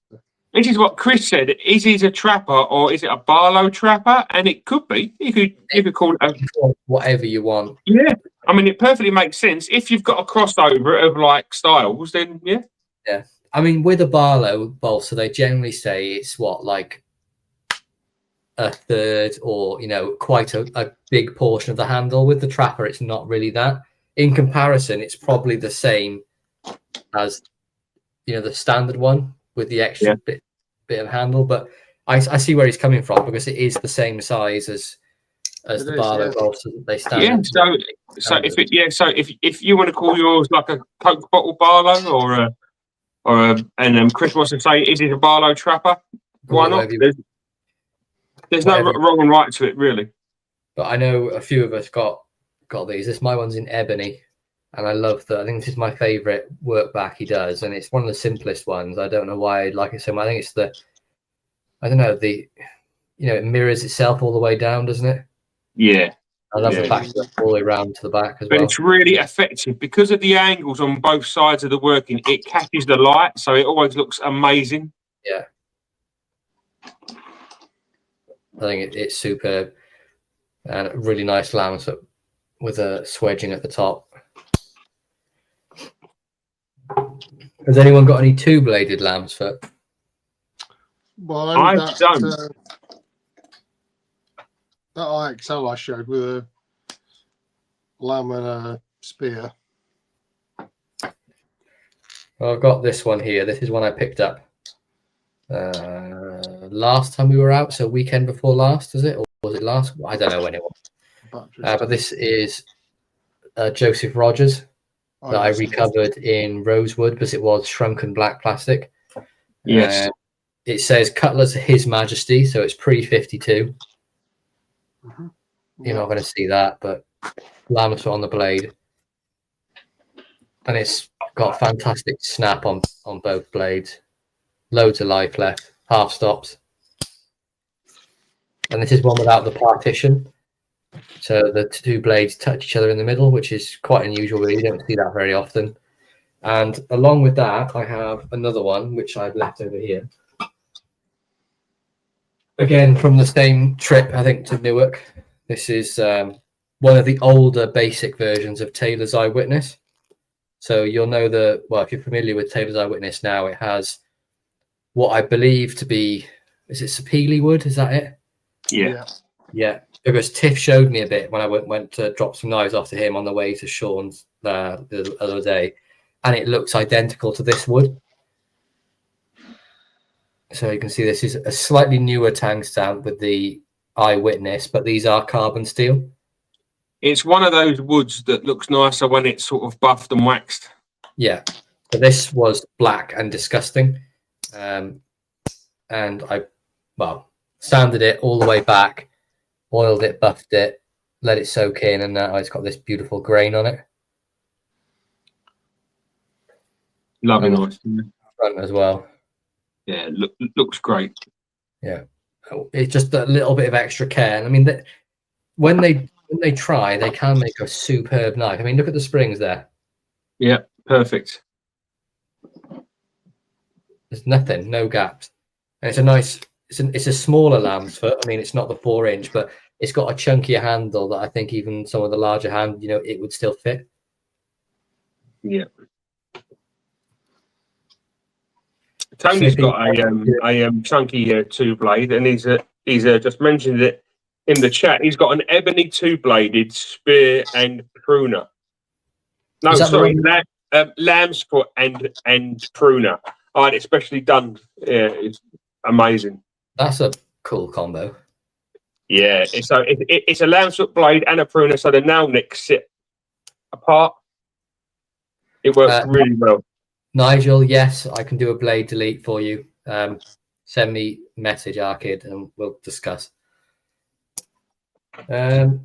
this is what Chris said. Is it a trapper or is it a Barlow trapper? And it could be. You could call it whatever you want. Yeah. I mean, it perfectly makes sense. If you've got a crossover of like styles, then yeah. Yeah. I mean, with a Barlow bolster, they generally say it's what, like a third or, quite a big portion of the handle. With the trapper, it's not really that. In comparison, it's probably the same as, the standard one with the extra bit of handle. But I see where he's coming from because it is the same size as the Barlow bolster that they stand. Yeah, so if you want to call yours like a Coke bottle Barlow and Chris wants to say, is it a Barlow trapper? Why not? There's no wrong and right to it, really. But I know a few of us got these. My one's in ebony, and I love that. I think this is my favourite work back he does, and it's one of the simplest ones. I don't know why I like it so much. I think it's it mirrors itself all the way down, doesn't it? Yeah. I love the back all the way around to the back as well. But it's really effective because of the angles on both sides of the working. It catches the light, so it always looks amazing. Yeah. I think it's superb and a really nice Lambsfoot with a swedging at the top. Has anyone got any two-bladed Lambsfoot? Well, I that IXL I showed with a lamb and a spear. Well, I've got this one here. This is one I picked up last time we were out, so weekend before last, is it? Or was it last? I don't know when it was. But this is Joseph Rogers that I recovered in rosewood because it was shrunken black plastic. Yes. It says Cutler's His Majesty, so it's pre-52. You're not going to see that, but Lambsfoot on the blade. And it's got fantastic snap on both blades. Loads of life left, half stops. And this is one without the partition. So the two blades touch each other in the middle, which is quite unusual, really. You don't see that very often. And along with that, I have another one, which I've left over here. Again, from the same trip, I think, to Newark. This is one of the older basic versions of Taylor's Eyewitness. So you'll know if you're familiar with Taylor's Eyewitness now, it has what I believe to be, is it sapele wood? Is that it? Yeah. Because Tiff showed me a bit when I went to drop some knives off to him on the way to Sean's the other day, and it looks identical to this wood. So you can see this is a slightly newer tang stamp with the Eyewitness, but these are carbon steel. It's one of those woods that looks nicer when it's sort of buffed and waxed. Yeah. So this was black and disgusting. And I, sanded it all the way back, oiled it, buffed it, let it soak in, and now it's got this beautiful grain on it. Lovely nice. Front as well. Yeah, looks great. Yeah. It's just a little bit of extra care. And I mean, when they try, they can make a superb knife. I mean, look at the springs there. Yeah, perfect. There's nothing, no gaps. And it's a nice, it's a smaller Lambsfoot. I mean, it's not the 4-inch, but it's got a chunkier handle that I think even some of the larger hand, it would still fit. Yeah. Tony's got a chunky two-blade, and he's just mentioned it in the chat. He's got an ebony two-bladed spear and pruner. No, sorry, Lambsfoot and pruner. I had it specially done. Yeah, it's amazing. That's a cool combo. Yeah, it's a Lambsfoot blade and a pruner, so the nail nicks sit apart. It works really well. Nigel, yes, I can do a blade delete for you. Send me message, Arkid, and we'll discuss. This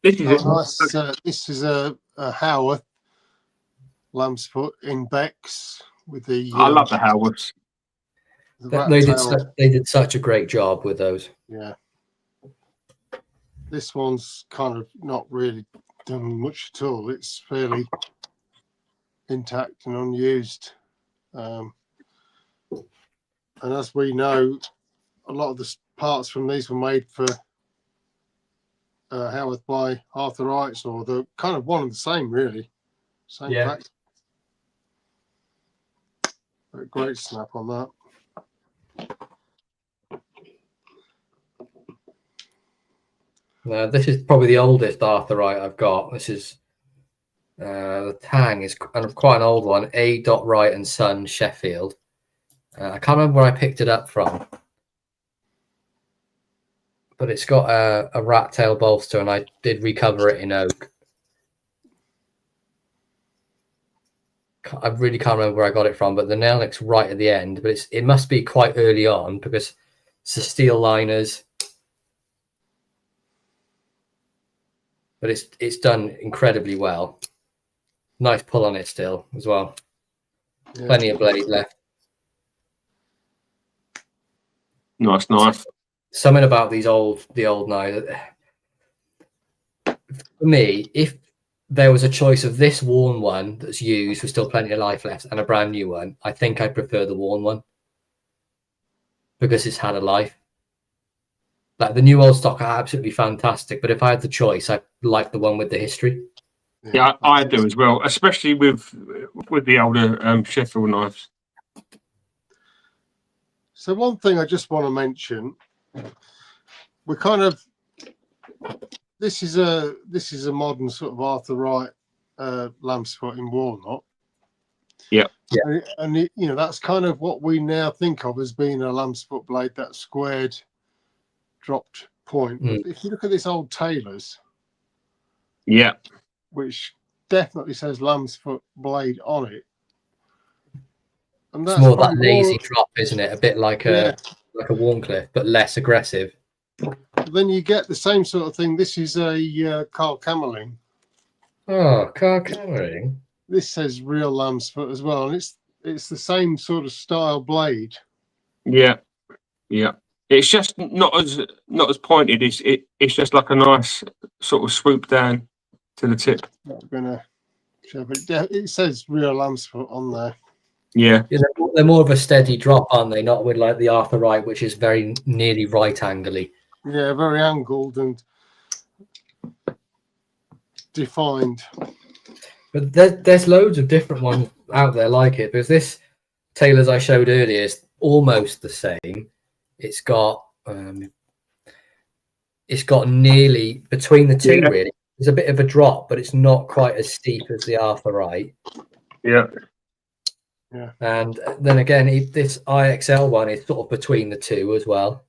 is nice. This is a Howarth Lambsfoot in Bex with the. I love the Howarths. They did such a great job with those. Yeah. This one's kind of not really done much at all. It's fairly intact and unused. And as we know, a lot of the parts from these were made for Howarth by Arthur Wrights, or the kind of one and the same, really. Same fact. A great snap on that. This is probably the oldest Arthur Wright I've got. This is the tang is quite an old one. A. Wright and Son, Sheffield. I can't remember where I picked it up from, but it's got a rat tail bolster, and I did recover it in oak. I really can't remember where I got it from, but the nail nick's right at the end. But it must be quite early on because it's the steel liners. But it's done incredibly well. Nice pull on it still as well. Yeah. Plenty of blade left. Nice. Something about the old knives. For me, if there was a choice of this worn one that's used with still plenty of life left and a brand new one, I think I prefer the worn one because it's had a life. Like the new old stock are absolutely fantastic, but if I had the choice, I like the one with the history. Yeah, I do as well, especially with the older Sheffield knives. So one thing I just want to mention, we kind of this is a modern sort of Arthur Wright Lambsfoot in walnut. Yeah. And it, that's kind of what we now think of as being a Lambsfoot blade, that squared, dropped point. But if you look at this old Taylor's, which definitely says Lambsfoot blade on it, and that's more that lazy drop, isn't it? A bit like a Warncliffe, but less aggressive. Then you get the same sort of thing. This is a Carl Camerling. Oh, Carl Camerling. This says real Lambsfoot as well, and it's the same sort of style blade. Yeah. It's just not as pointed. It's just like a nice sort of swoop down to the tip. Not gonna show, but it says real Lambsfoot on there. Yeah. They're more of a steady drop, aren't they? Not with like the Arthur Wright, which is very nearly right angly. Yeah, very angled and defined. But there's loads of different ones out there like it, because this Taylor's I showed earlier is almost the same. It's got nearly between the two, really. There's a bit of a drop, but it's not quite as steep as the Arthur Wright. Yeah. And then again, this IXL one is sort of between the two as well.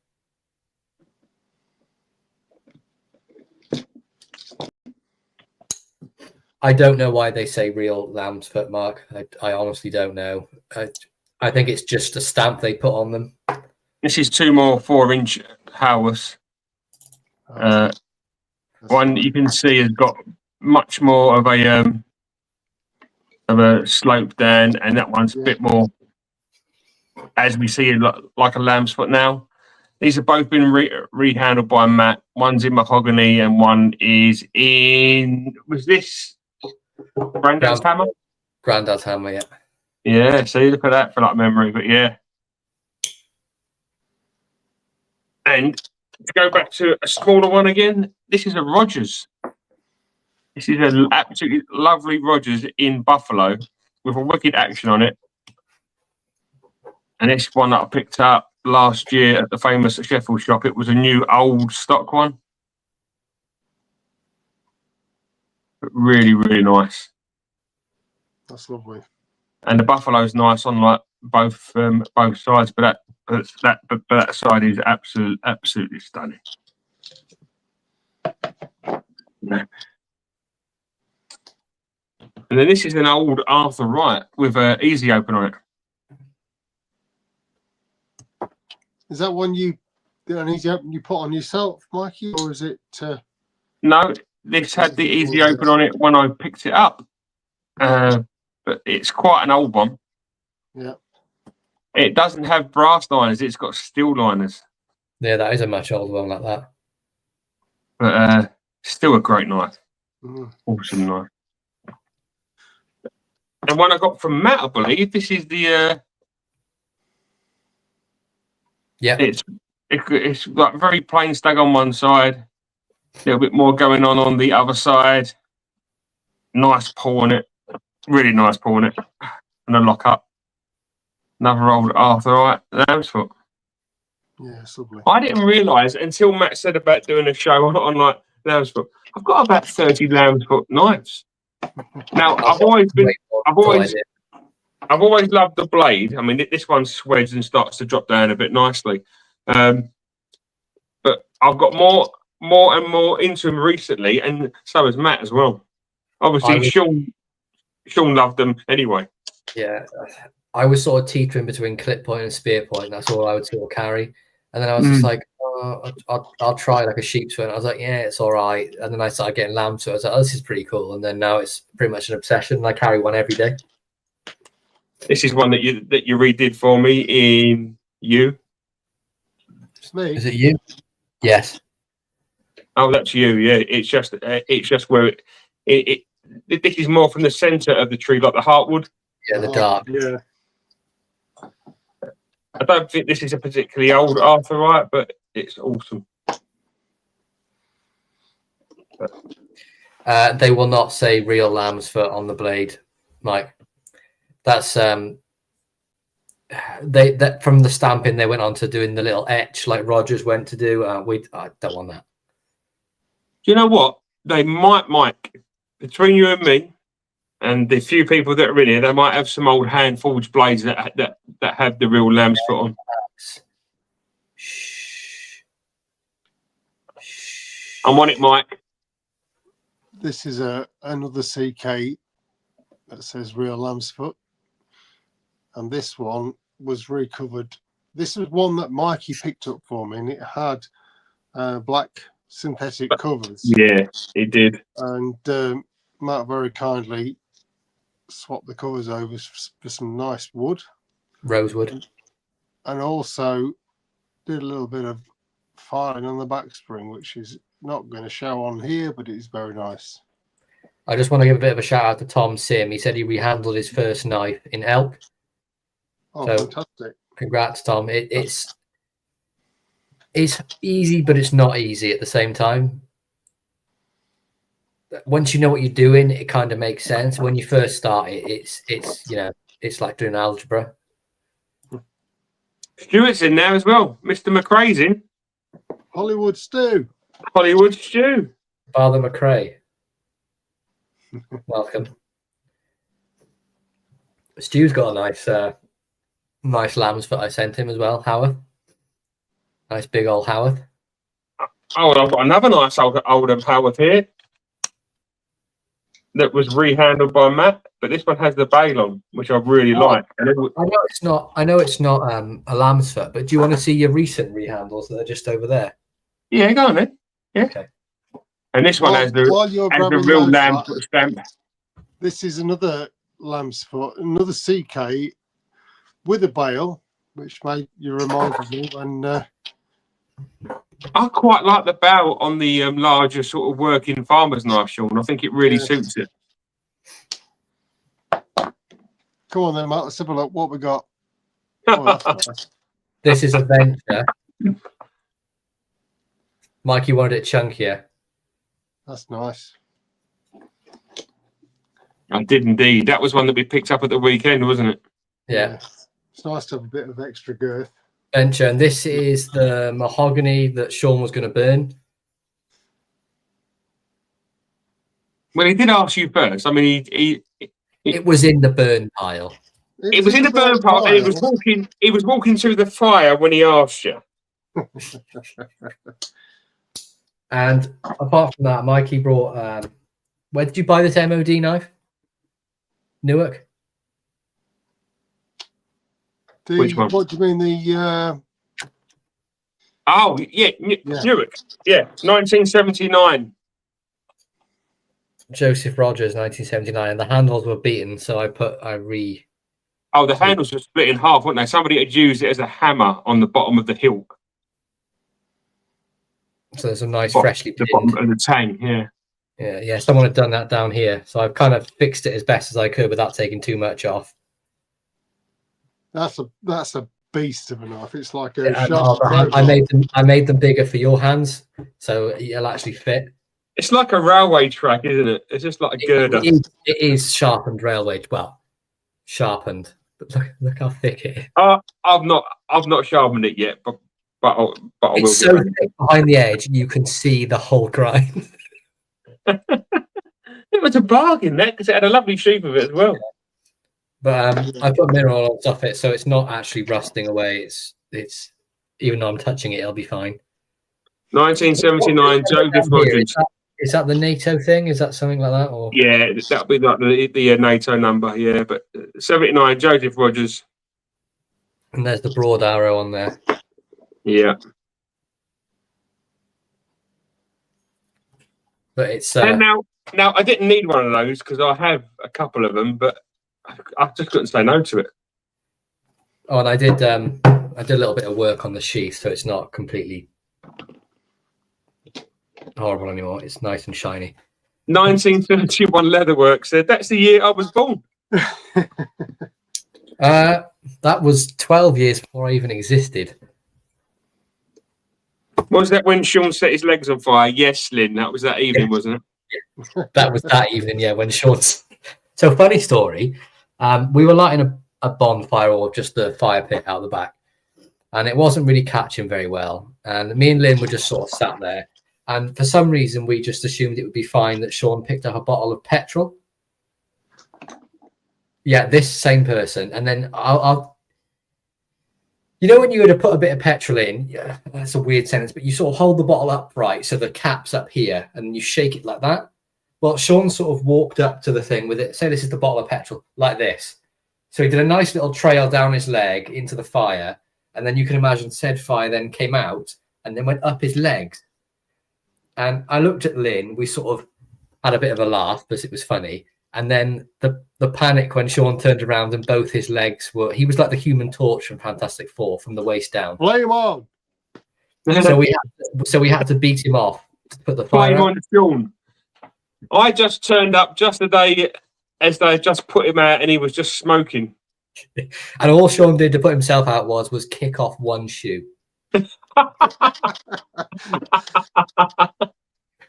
I don't know why they say real Lambsfoot, Mark. I honestly don't know. I think it's just a stamp they put on them. This is 2 more 4-inch Howarths. One you can see has got much more of a slope down, and that one's a bit more, as we see, like a Lambsfoot now. These have both been rehandled by Matt. One's in mahogany and one is in, was this Grandad's Hammer? Grandad's Hammer, yeah. Yeah, see, look at that for that memory, but yeah. And to go back to a smaller one again, this is a Rogers. This is an absolutely lovely Rogers in Buffalo with a wicked action on it. And this one that I picked up last year at the famous Sheffield shop, it was a new old stock one. But really, really nice. That's lovely. And the Buffalo's nice on like both sides, but that side is absolutely stunning. Yeah. And then this is an old Arthur Wright with an easy open on it. Is that one an easy open you put on yourself, Mikey, or is it? No, this had the easy open on it when I picked it up, but it's quite an old one. Yeah. It doesn't have brass liners; it's got steel liners. Yeah, that is a much older one like that. But still a great knife. Mm. Awesome knife. And one I got from Matt, I believe. This is the. Yeah. It's like very plain stag on one side, a little bit more going on the other side. Nice pull on it, really nice pull on it, and a lock up. Another old Arthur Wright Lambsfoot. Yeah, it's lovely. I didn't realise until Matt said about doing a show on like Lambsfoot. I've got about 30 Lambsfoot knives. Now I've always loved the blade. I mean, this one sweds and starts to drop down a bit nicely. But I've got more and more into them recently, and so has Matt as well. Obviously, Sean loved them anyway. Yeah, I was sort of teetering between clip point and spear point. That's all I would sort of carry. And then I was just like, oh, I'll try like a sheepsfoot. And I was like, yeah, it's all right. And then I started getting lambsfoot. I was like, oh, this is pretty cool. And then now it's pretty much an obsession. I carry one every day. This is one that you redid for me in you. It's me. Is it you? Yes. Oh, that's you. Yeah, it's just where it this is more from the centre of the tree, like the heartwood. Yeah, the dark. Yeah. I don't think this is a particularly old Arthur Wright, but it's awesome. They will not say real lambsfoot on the blade, Mike. That's that from the stamping they went on to doing the little etch like Rogers went to do. I don't want that. Do you know what? They might, Mike, between you and me, and the few people that are in here, they might have some old hand forged blades that have the real Lambsfoot on. Shh. I'm on it, Mike. This is another CK that says real Lambsfoot, and this one was recovered. This was one that Mikey picked up for me, and it had black synthetic covers. Yeah, it did. And Matt very kindly swapped the covers over for some nice wood, Rosewood, and also did a little bit of filing on the back spring, which is not going to show on here, but it is very nice. I just want to give a bit of a shout out to Tom Sim. He said he rehandled his first knife in elk. Oh, So, fantastic. Congrats, Tom. It's easy, but it's not easy at the same time. Once you know what you're doing, it kind of makes sense. When you first start it, it's like doing algebra. Stuart's in there as well. Mr. McRae's in. Hollywood Stew. Hollywood Stew. Father McRae. Welcome. Stu's got a nice Lambsfoot I sent him as well, Howard. Nice big old Howard. Oh, and I've got another nice old Howard here that was rehandled by Matt, but this one has the bail on, which I really like. I know it's not a Lambsfoot, but do you want to see your recent rehandles that are just over there? Yeah, go on then. Yeah. Okay. And this one has the real Lambsfoot stamp. This is another Lambsfoot, another CK with a bail, which you reminded me when. I quite like the barrel on the larger sort of working farmer's knife, Sean. I think it really suits it. Come on then, Matt. Let's have a look what we got. Oh, nice. This is a venture. Mikey wanted it chunkier. That's nice. I did indeed. That was one that we picked up at the weekend, wasn't it? Yeah. It's nice to have a bit of extra girth. Venture, and this is the mahogany that Sean was going to burn. Well, he did ask you first. I mean, it was in the burn pile. It was in the burn part, and he was walking through the fire when he asked you. And apart from that, Mikey brought. Where did you buy this MOD knife? Newark. Which one? What do you mean the? Oh yeah, Newark. Yeah, 1979. Joseph Rogers, 1979, and the handles were beaten, so Oh, the handles were split in half, weren't they? Somebody had used it as a hammer on the bottom of the hilt. So there's a nice freshly the pinned. bottom of the tang, yeah. Yeah. Someone had done that down here, so I've kind of fixed it as best as I could without taking too much off. That's a beast of a knife. It's like a I made them bigger for your hands, so it'll actually fit. It's like a railway track, isn't it? It's just like a girder. It is sharpened railway. Well, sharpened, but look how thick it is. I've not sharpened it yet, but I will. It's so thick behind the edge, you can see the whole grind. It was a bargain, that, because it had a lovely shape of it as well. But I put mineral on top of it, so it's not actually rusting away. It's even though I'm touching it, it'll be fine. 1979, Joseph Rogers. Is that the NATO thing? Is that something like that? Or yeah, that'll be like the NATO number. Yeah, but 79, Joseph Rogers. And there's the broad arrow on there. Yeah. But it's and now I didn't need one of those because I have a couple of them, but I just couldn't say no to it. Oh, and I did a little bit of work on the sheath, so it's not completely horrible anymore. It's nice and shiny. 1931 Leatherworks said that's the year I was born. That was 12 years before I even existed. Was that when Sean set his legs on fire? Yes, Lynn. That was that evening, wasn't it? That was that evening, yeah, when Sean's... So, funny story. We were lighting a bonfire or just the fire pit out the back, and it wasn't really catching very well. And me and Lynn were just sort of sat there, and for some reason, we just assumed it would be fine that Sean picked up a bottle of petrol. Yeah, this same person. And then I'll you know when you would have put a bit of petrol in, yeah, that's a weird sentence, but you sort of hold the bottle upright so the cap's up here and you shake it like that. Well, Sean sort of walked up to the thing with it. Say this is the bottle of petrol, like this. So he did a nice little trail down his leg into the fire, and then you can imagine said fire then came out and then went up his legs. And I looked at Lynn, we sort of had a bit of a laugh because it was funny. And then the panic when Sean turned around and both his legs were... He was like the Human Torch from Fantastic Four, from the waist down. Lay him on. So we had to beat him off to put the fire out. On Sean. I just turned up just the day as they just put him out and he was just smoking. And all Sean did to put himself out was kick off one shoe.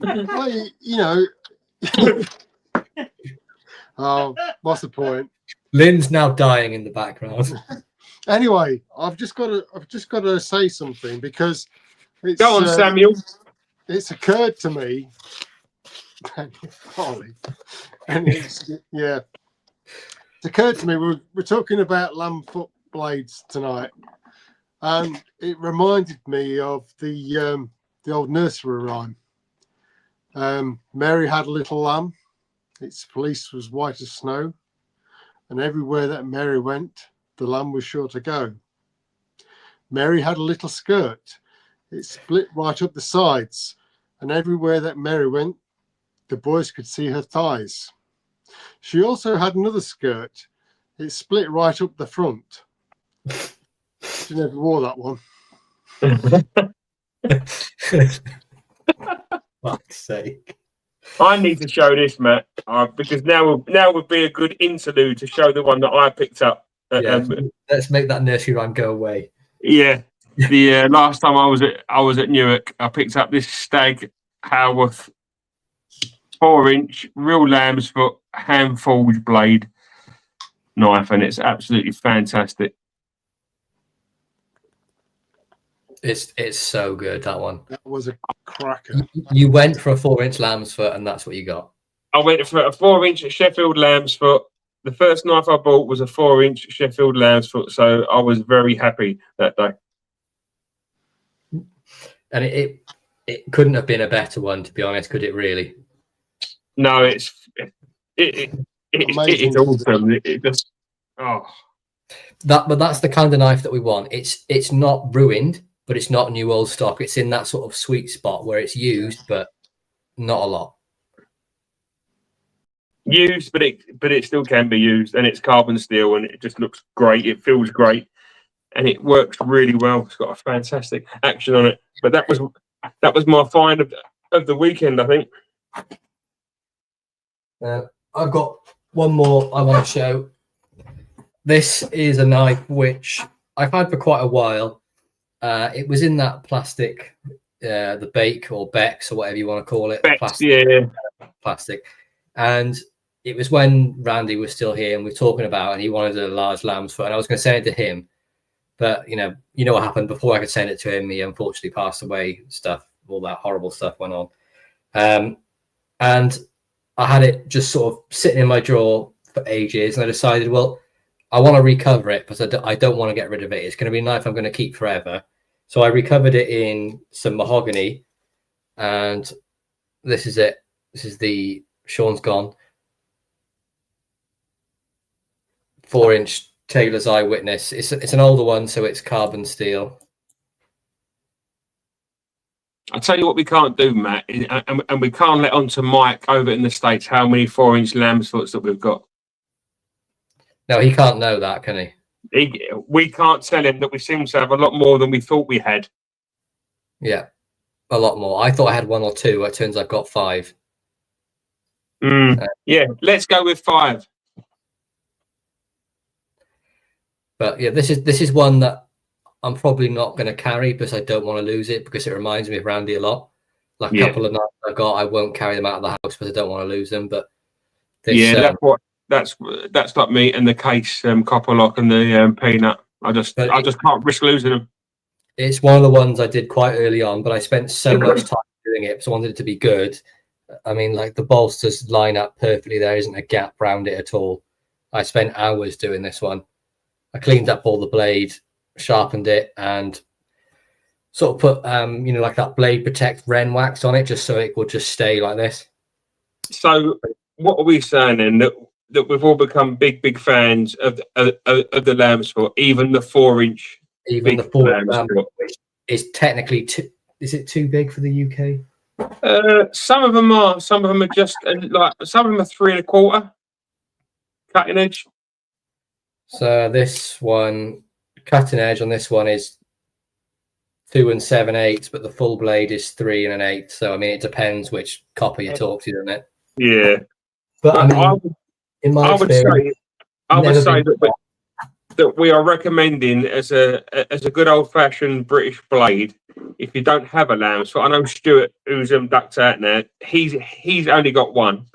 Well, you know... Oh, what's the point? Lynn's now dying in the background. Anyway, I've just got to say something because it's, go on, Samuel. It's occurred to me, Holly, and it's occurred to me. We're talking about Lambsfoot blades tonight, and it reminded me of the old nursery rhyme. Mary had a little lamb. Its fleece was white as snow, and everywhere that Mary went, the lamb was sure to go. Mary had a little skirt. It split right up the sides, and everywhere that Mary went, the boys could see her thighs. She also had another skirt. It split right up the front. She never wore that one. Fuck's sake. I need to show this, Matt, because now would be a good interlude to show the one that I picked up. Let's make that nursery rhyme go away. Yeah, the last time I was at Newark, I picked up this Stag Howarth 4-inch real Lambsfoot hand forged blade knife, and it's absolutely fantastic. It's so good, that one. That was a cracker. You went for a 4-inch Lambsfoot, and that's what you got. I went for a 4-inch Sheffield Lambsfoot, the first knife I bought was a 4-inch Sheffield Lambsfoot, so I was very happy that day. And it couldn't have been a better one, to be honest, could it really? No, it is awesome. It just but that's the kind of knife that we want. It's not ruined, but it's not new old stock. It's in that sort of sweet spot where it's used, but not a lot. Used, but it still can be used, and it's carbon steel, and it just looks great. It feels great, and it works really well. It's got a fantastic action on it. But that was my find of the weekend, I think. I've got one more I want to show. This is a knife which I've had for quite a while. It was in that plastic, the Bake or Bex or whatever you want to call it. Bex, plastic, plastic. And it was when Randy was still here and we were talking about, and he wanted a large Lambsfoot, and I was going to send it to him, but you know what happened. Before I could send it to him, he unfortunately passed away. All that horrible stuff went on, and I had it just sort of sitting in my drawer for ages, and I decided, well, I want to recover it because I don't want to get rid of it. It's going to be a knife I'm going to keep forever. So I recovered it in some mahogany, and this is it. This is the Sean's gone 4-inch Taylor's Eyewitness. It's an older one, so it's carbon steel. I'll tell you what we can't do, Matt, and we can't let on to Mike over in the States how many 4-inch Lambsfoots that we've got. No, he can't know that, can he? We can't tell him that we seem to have a lot more than we thought we had. Yeah, a lot more. I thought I had 1 or 2. It turns I've got 5. Yeah, let's go with 5. But yeah, this is one that I'm probably not going to carry because I don't want to lose it, because it reminds me of Randy a lot. Like a couple of knives I've got, I won't carry them out of the house because I don't want to lose them. But this, that's like me and the case copper lock and the peanut. I just can't risk losing them. It's one of the ones I did quite early on, but I spent so much time doing it because I wanted it to be good. I mean, like the bolsters line up perfectly. There isn't a gap around it at all. I spent hours doing this one. I cleaned up all the blade, sharpened it, and sort of put like that Blade Protect Ren wax on it just so it would just stay like this. So what are we saying then, that we've all become big fans of the Lambsfoot, even the 4-inch, even the 4-inch, which is technically is it too big for the UK? Some of them are just like, some of them are 3 1/4 cutting edge. So this one, cutting edge on this one is 2 7/8, but the full blade is 3 1/8. So I mean, it depends which copper you talk to, doesn't it? Yeah, but I mean, I would say that we are recommending as a good old fashioned British blade. If you don't have a Lambsfoot, I know Stuart, who's ducked out now, he's only got one.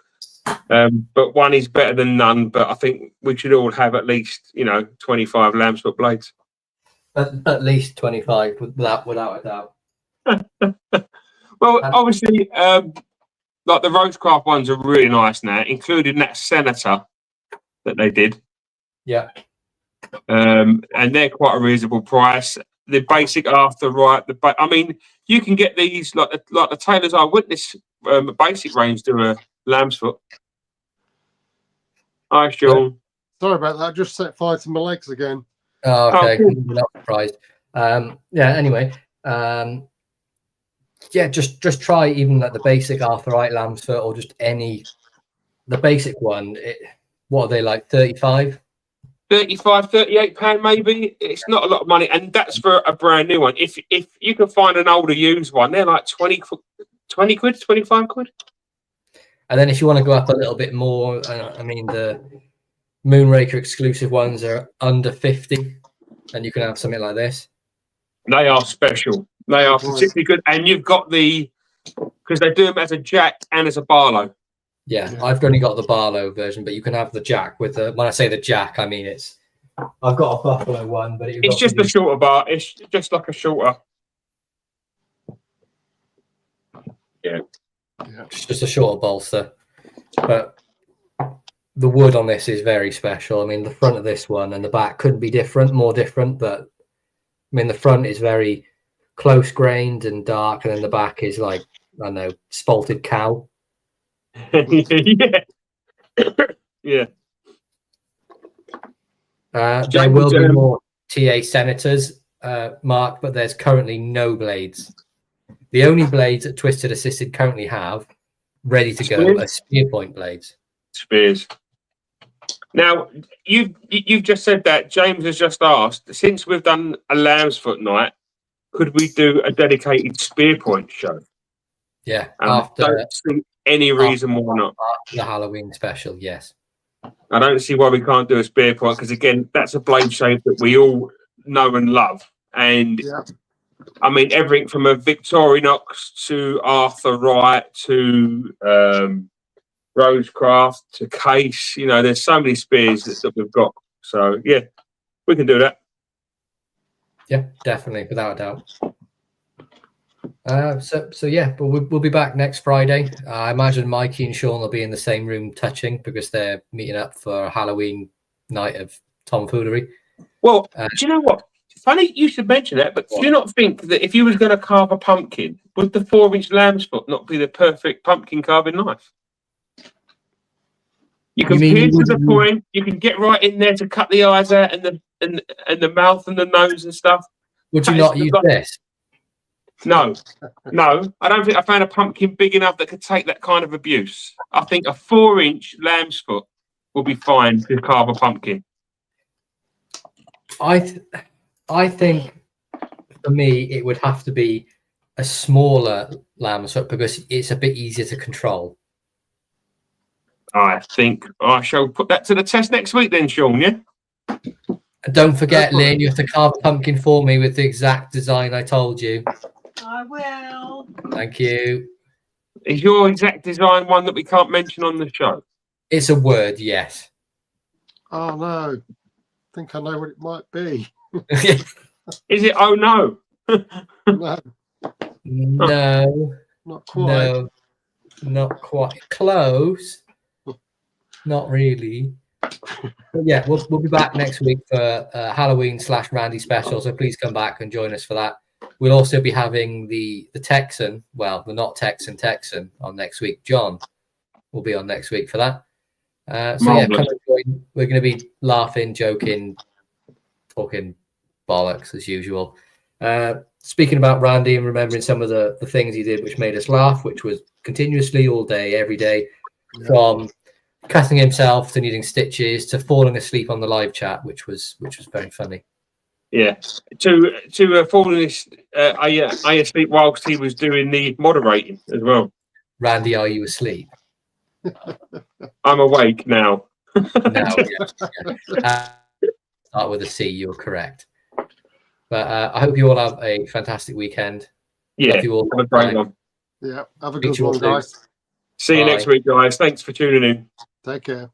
But one is better than none. But I think we should all have at least 25 Lambsfoot blades. At least 25, without a doubt. Well, obviously, like the Roachcraft ones are really nice now, including that Senator that they did. Yeah. And they're quite a reasonable price. The basic afterright, I mean, you can get these like the Taylor's Eyewitness basic range to a Lambsfoot. Hi, Sean. Sorry about that. I just set fire to my legs again. Oh, okay. Cool. I'm not surprised. Anyway. Just try even like the basic Arthurite Lambsfoot, or just the basic one. What are they, like 35? 35, 38 pound maybe. It's not a lot of money, and that's for a brand new one. If you can find an older used one, they're like 20 quid, 25 quid. And then if you want to go up a little bit more, I mean, the Moonraker exclusive ones are under 50, and you can have something like this. They are special. They are particularly good, and you've got because they do them as a jack and as a Barlow. Yeah, I've only got the Barlow version, but you can have the jack with the. When I say the jack, I mean I've got a Buffalo one, but it's just a shorter bar. It's just like a shorter. Yeah. It's just a shorter bolster, but the wood on this is very special. I mean, the front of this one and the back couldn't be more different. But I mean, the front is very close grained and dark, and then the back is like, I don't know, spalted cow. Yeah. Yeah. There will be more TA Senators, Mark, but there's currently no blades. The only blades that Twisted Assisted currently have ready to go are spear point blades. Spears. Now, you've just said that. James has just asked, since we've done a Lambsfoot night, could we do a dedicated spear point show? Yeah, I don't see any reason why not. After the Halloween special, yes. I don't see why we can't do a spear point, because again, that's a blade shape that we all know and love. And I mean, everything from a Victorinox to Arthur Wright to Rosecraft to Case, you know, there's so many spears that we've got. So yeah, we can do that. Yeah, definitely, without a doubt. So yeah, but we'll be back next Friday. I imagine Mikey and Sean will be in the same room touching because they're meeting up for a Halloween night of tomfoolery. Well, do you know what? Funny you should mention that, but do you not think that if you was going to carve a pumpkin, would the 4-inch Lambsfoot not be the perfect pumpkin carving knife? You can pierce to the point. You can get right in there to cut the eyes out and the mouth and the nose and stuff. Would you not use this? No, I don't think I found a pumpkin big enough that could take that kind of abuse. I think a 4-inch Lambsfoot will be fine to carve a pumpkin. I think for me it would have to be a smaller Lambsfoot because it's a bit easier to control. I think I shall put that to the test next week then, Sean, yeah? And don't forget, Lynn, you have to carve a pumpkin for me with the exact design I told you. I will. Thank you. Is your exact design one that we can't mention on the show? It's a word, yes. Oh, no. I think I know what it might be. Is it oh no? No. No. Not quite. No. Not quite. Close. Not really. But yeah, we'll be back next week for Halloween / Randy special. So please come back and join us for that. We'll also be having the Texan, well, the not Texan on next week. John will be on next week for that. So yeah, come and join. We're going to be laughing, joking, talking bollocks as usual. Speaking about Randy and remembering some of the things he did which made us laugh, which was continuously all day, every day, from cutting himself to needing stitches to falling asleep on the live chat, which was very funny. Yeah, to falling asleep whilst he was doing the moderating as well. Randy, are you asleep? I'm awake now. No, yeah. Start with a C. You're correct. But I hope you all have a fantastic weekend. Yeah, you all. have a great one. Yeah, have a good one, guys. See you next week, guys. Thanks for tuning in. Take care.